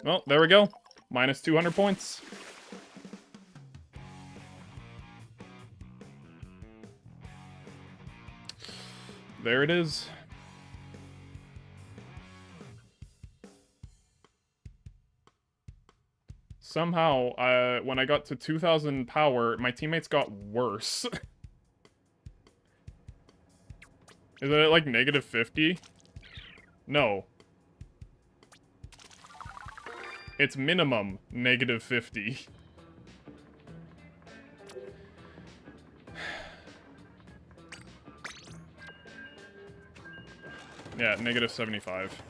Well, there we go. Minus 200 points. There it is. Somehow, when I got to 2,000 power, my teammates got worse. Is it like negative 50? No. It's minimum negative 50. Yeah, negative 75.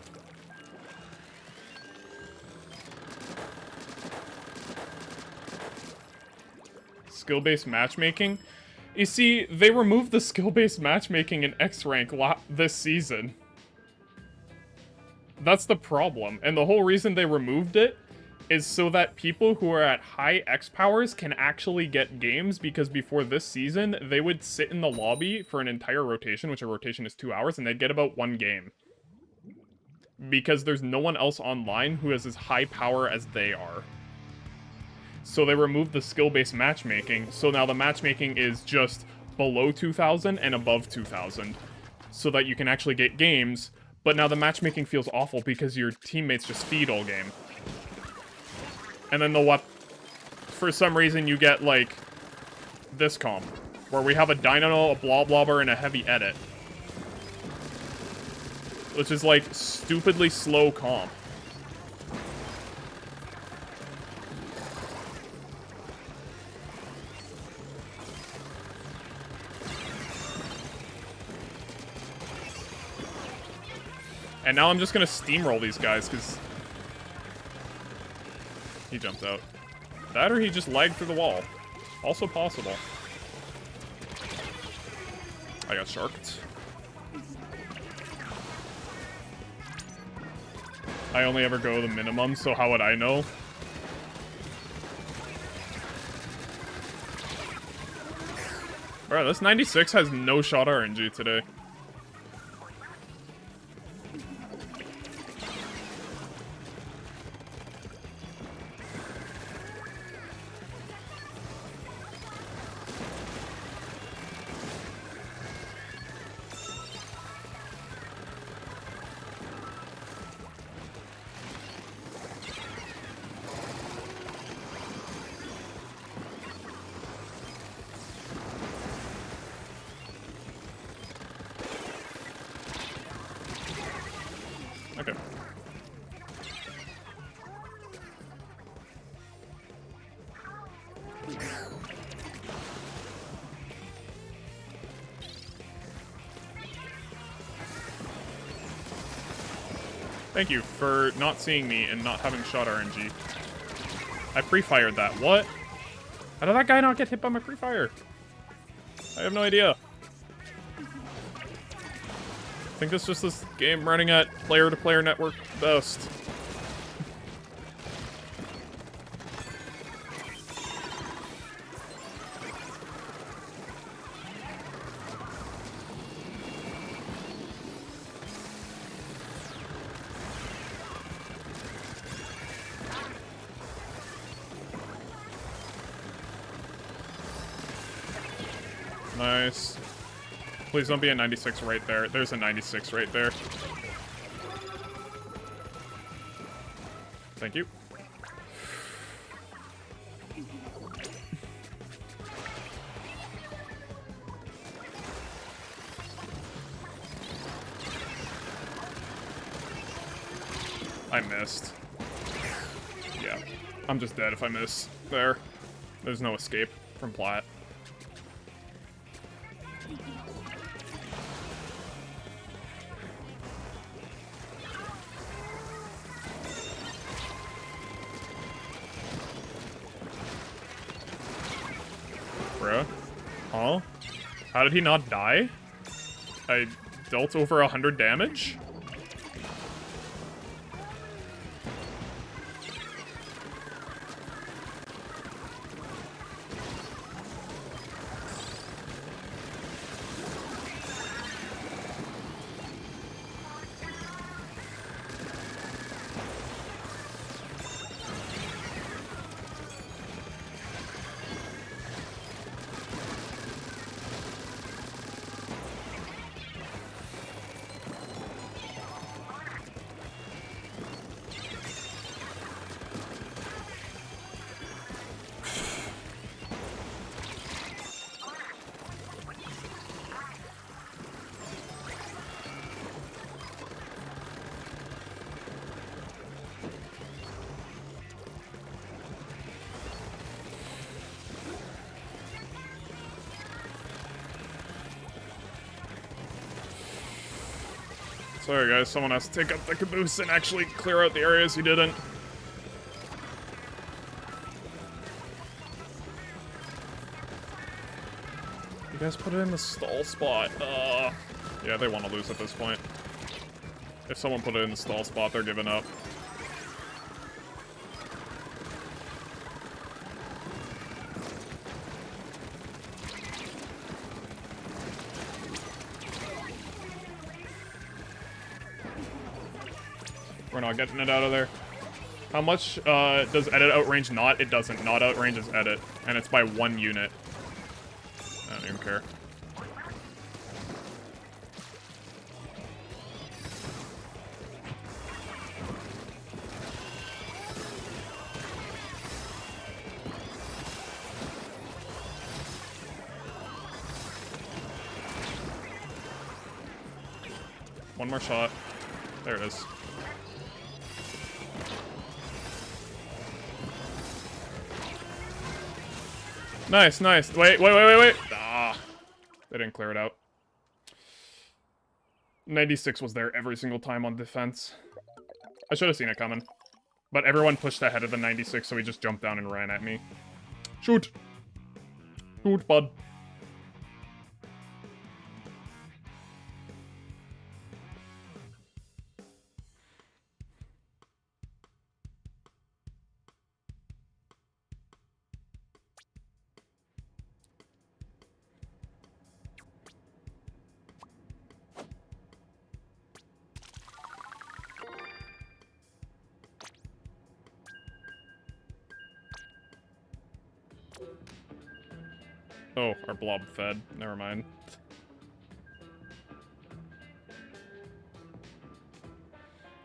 Skill-based matchmaking? You see, they removed the skill-based matchmaking in X-Rank this season. That's the problem. And the whole reason they removed it is so that people who are at high X powers can actually get games, because before this season, they would sit in the lobby for an entire rotation, which a rotation is 2 hours, and they'd get about 1 game. Because there's no one else online who has as high power as they are. So they removed the skill-based matchmaking, so now the matchmaking is just below 2,000 and above 2,000. So that you can actually get games, but now the matchmaking feels awful because your teammates just feed all game. And then for some reason you get, like, this comp, where we have a Dynamo, a Bloblobber, and a Heavy Edit. Which is, like, stupidly slow comp. And now I'm just gonna steamroll these guys, because he jumped out. That or he just lagged through the wall. Also possible. I got sharked. I only ever go the minimum, so how would I know? Bro, this 96 has no shot RNG today. Okay. Thank you for not seeing me and not having shot RNG. I pre-fired that. What? How did that guy not get hit by my pre-fire? I have no idea. I think it's just this game running at player-to-player network best. Nice. Please don't be a 96 right there. There's a 96 right there. Thank you. I missed. Yeah. I'm just dead if I miss there. There's no escape from Plat. bro. Huh? How did he not die? I dealt over 100 damage? Sorry guys, someone has to take up the caboose and actually clear out the areas he didn't. You guys put it in the stall spot. Yeah, they want to lose at this point. If someone put it in the stall spot, they're giving up. We're not getting it out of there. How much does edit outrange not? It doesn't. Not outranges edit. And it's by 1 unit. I don't even care. One more shot. There it is. Nice, nice. Wait. Ah. They didn't clear it out. 96 was there every single time on defense. I should have seen it coming. But everyone pushed ahead of the 96, so he just jumped down and ran at me. Shoot! Shoot, bud. Oh, our blob fed. Never mind.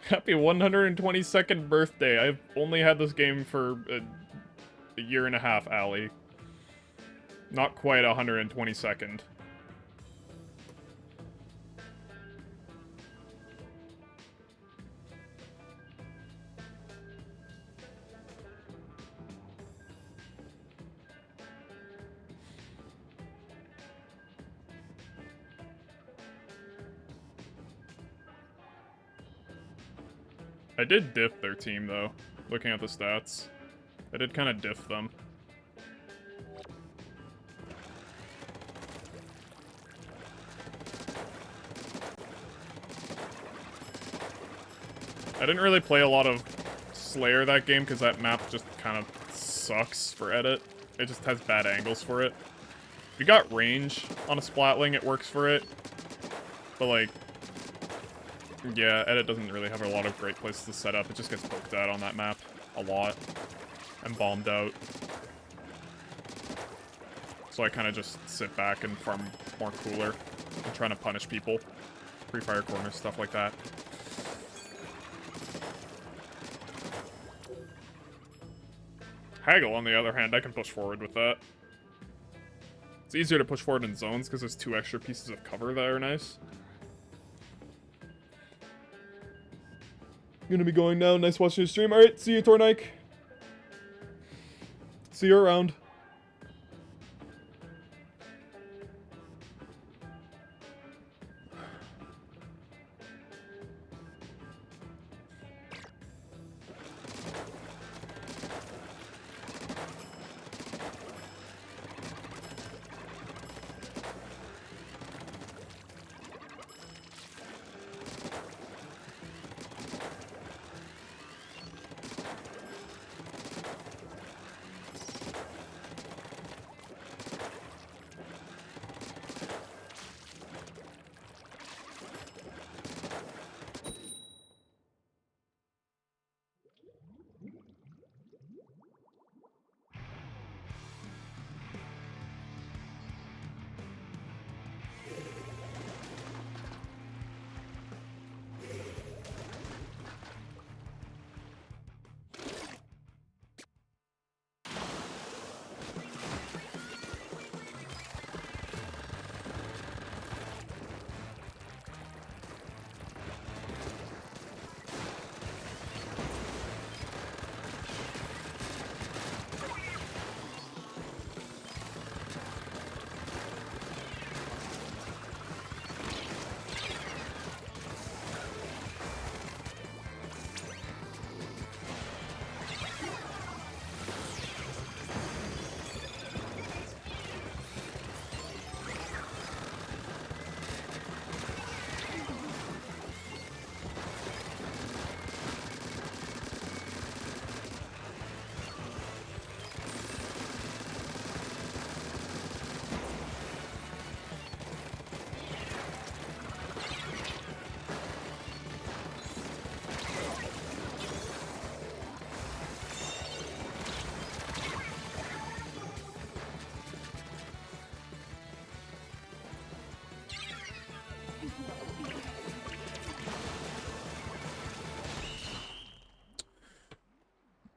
Happy 122nd birthday. I've only had this game for a year and a half, Allie. Not quite 122nd. I did diff their team, though, looking at the stats. I did kind of diff them. I didn't really play a lot of Slayer that game, because that map just kind of sucks for edit. It just has bad angles for it. If you got range on a Splatling, it works for it. But, like, yeah, edit doesn't really have a lot of great places to set up. It just gets poked at on that map a lot and bombed out. So I kind of just sit back and farm more cooler and trying to punish people. Pre-fire corners, stuff like that. Haggle, on the other hand, I can push forward with that. It's easier to push forward in zones because there's 2 extra pieces of cover that are nice. Gonna be going now. Nice watching your stream. Alright, see you, Tornike. See you around.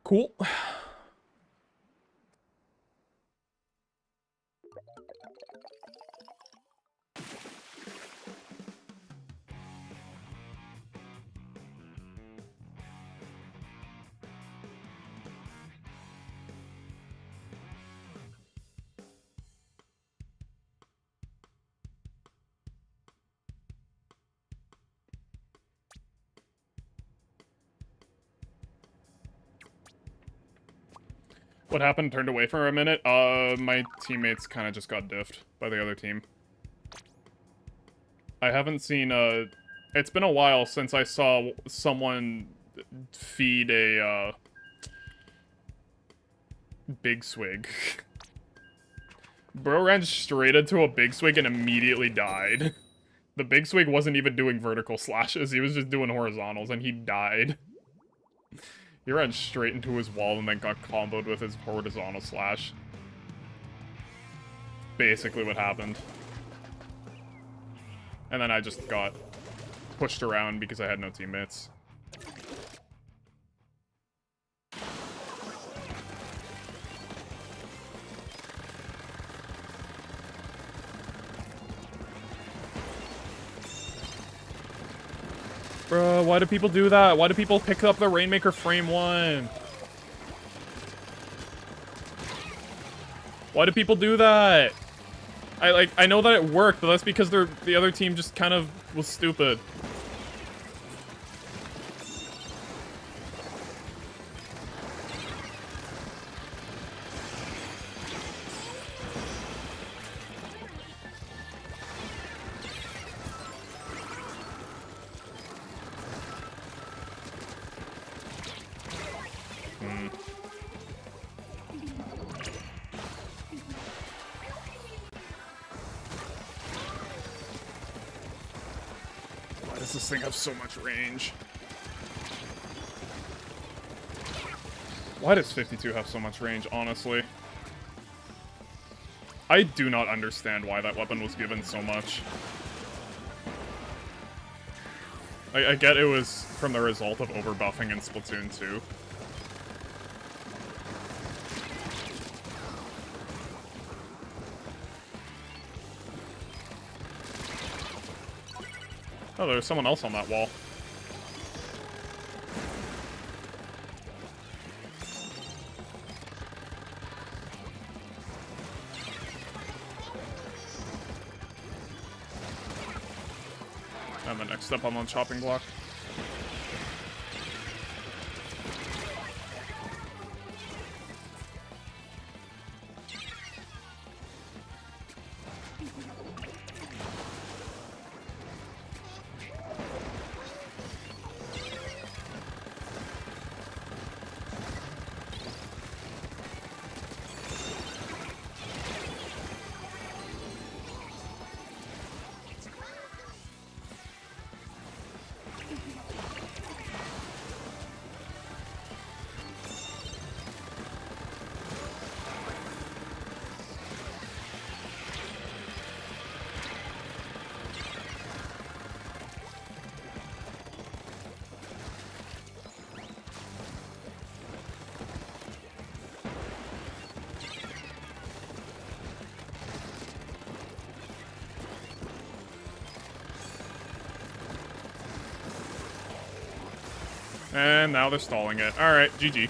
Cool. What happened? Turned away for a minute? My teammates kind of just got diffed by the other team. I haven't seen, it's been a while since I saw someone feed a, big swig. Bro ran straight into a big swig and immediately died. The big swig wasn't even doing vertical slashes, he was just doing horizontals, and he died. He ran straight into his wall and then got comboed with his horizontal slash. Basically what happened. And then I just got pushed around because I had no teammates. Bro, why do people do that? Why do people pick up the Rainmaker Frame 1? Why do people do that? I know that it worked, but that's because the other team just kind of was stupid. Why does this thing have so much range? Why does 52 have so much range, honestly? I do not understand why that weapon was given so much. I get it was from the result of overbuffing in Splatoon 2. Oh, there's someone else on that wall. And the next step I'm on chopping block. And now they're stalling it. Alright, GG.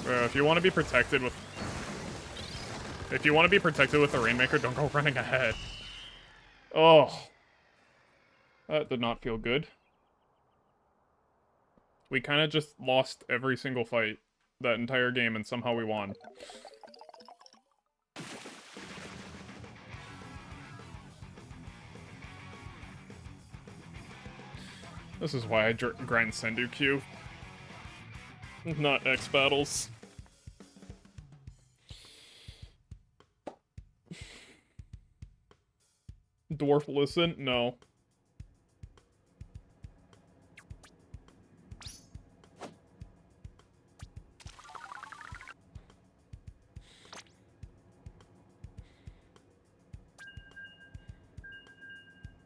Bro, if you want to be protected with... If you want to be protected with the Rainmaker, don't go running ahead. Oh. That did not feel good. We kind of just lost every single fight that entire game, and somehow we won. This is why I grind Sendu Q. Not X battles. Dwarf listen? No.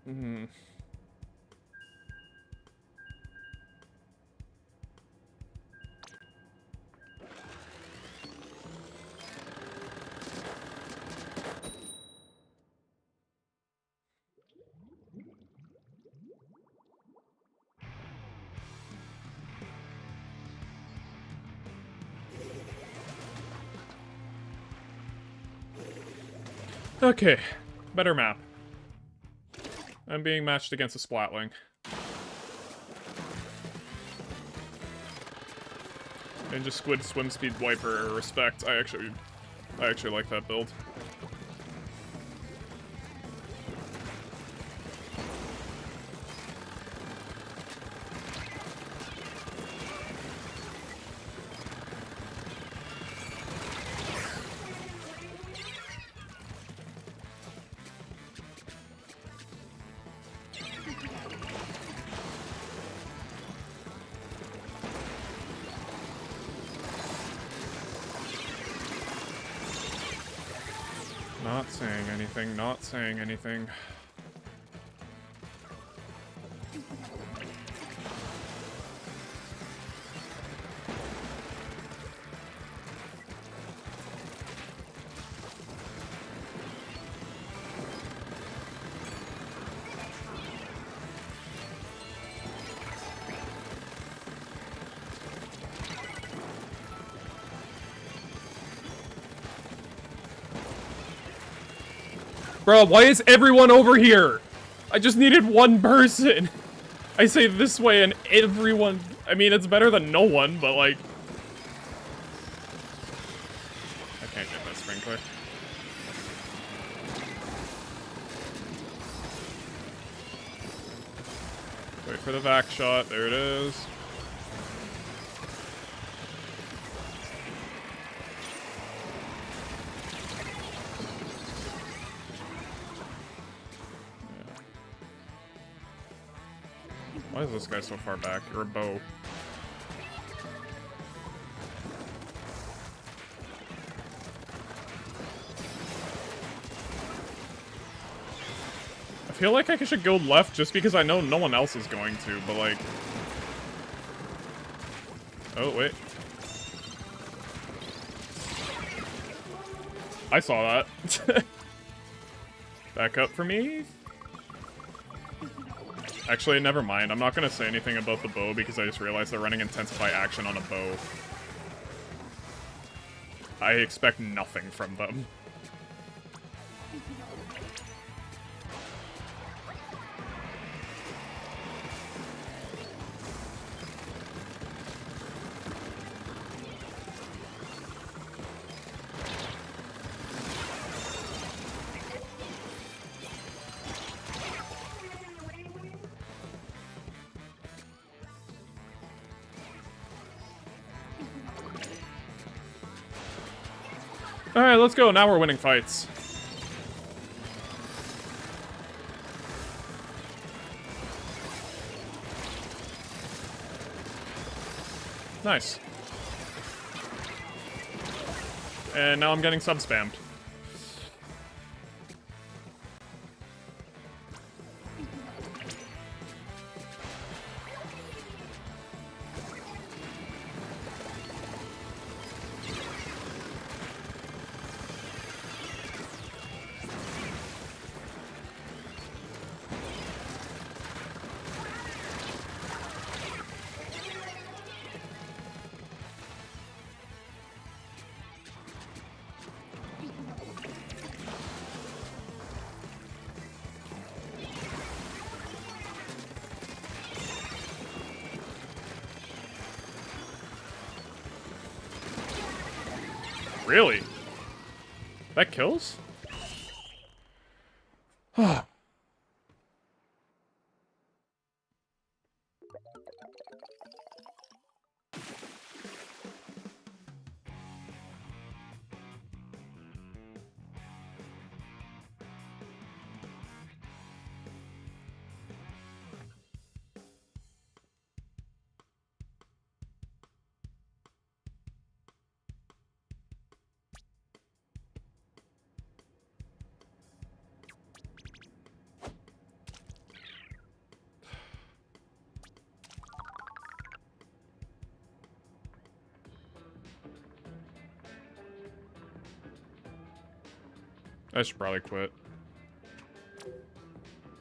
Hmm. Okay, better map. I'm being matched against a Splatling. Ninja Squid Swim Speed Wiper, respect. I actually like that build. Not saying anything. Bro, why is everyone over here? I just needed one person. I say this way and everyone... I mean, it's better than no one, but like... I can't get that sprinkler. Wait for the vac shot. There it is. Why is this guy so far back? You're a bow. I feel like I should go left just because I know no one else is going to, but like... Oh, wait. I saw that. Back up for me? Actually, never mind. I'm not gonna say anything about the bow because I just realized they're running Intensify Action on a bow. I expect nothing from them. Alright, let's go. Now we're winning fights. Nice. And now I'm getting sub-spammed. Really? That kills? I should probably quit.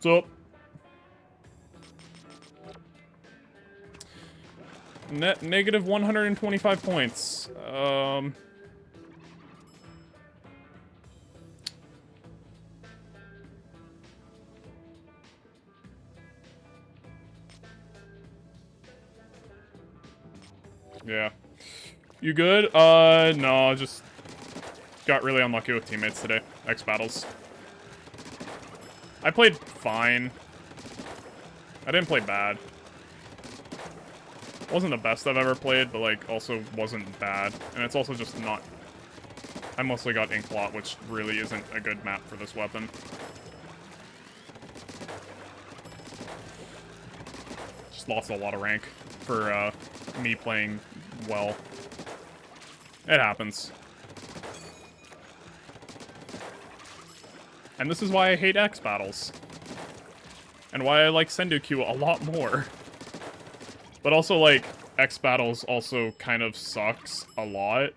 What's up? Net negative 125 points. Yeah. You good? No, just got really unlucky with teammates today. X battles. I played fine. I didn't play bad. Wasn't the best I've ever played, but like also wasn't bad. And it's also just not... I mostly got Inklot, which really isn't a good map for this weapon. Just lost a lot of rank for me playing well. It happens. And this is why I hate X battles. And why I like Sendu-Q a lot more. But also, like, X battles also kind of sucks a lot.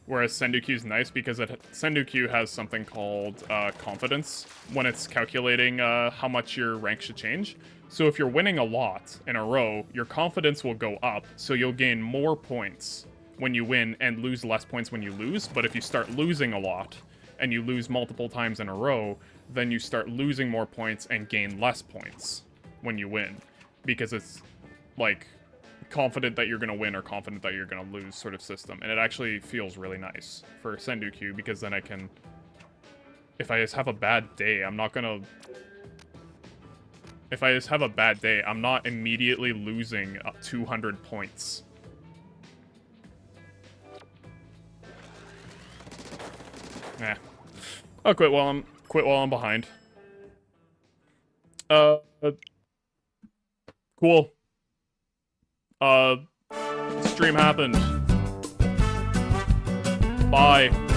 Whereas Sendu-Q's nice because Sendu-Q has something called confidence when it's calculating how much your rank should change. So if you're winning a lot in a row, your confidence will go up, so you'll gain more points when you win and lose less points when you lose. But if you start losing a lot, and you lose multiple times in a row, then you start losing more points and gain less points when you win. Because it's, like, confident that you're gonna win or confident that you're gonna lose sort of system. And it actually feels really nice for Sendu-Q, because then I can... If I just have a bad day, I'm not gonna... If I just have a bad day, I'm not immediately losing 200 points. Nah. I'll quit while I'm behind. Cool. Stream happened. Bye.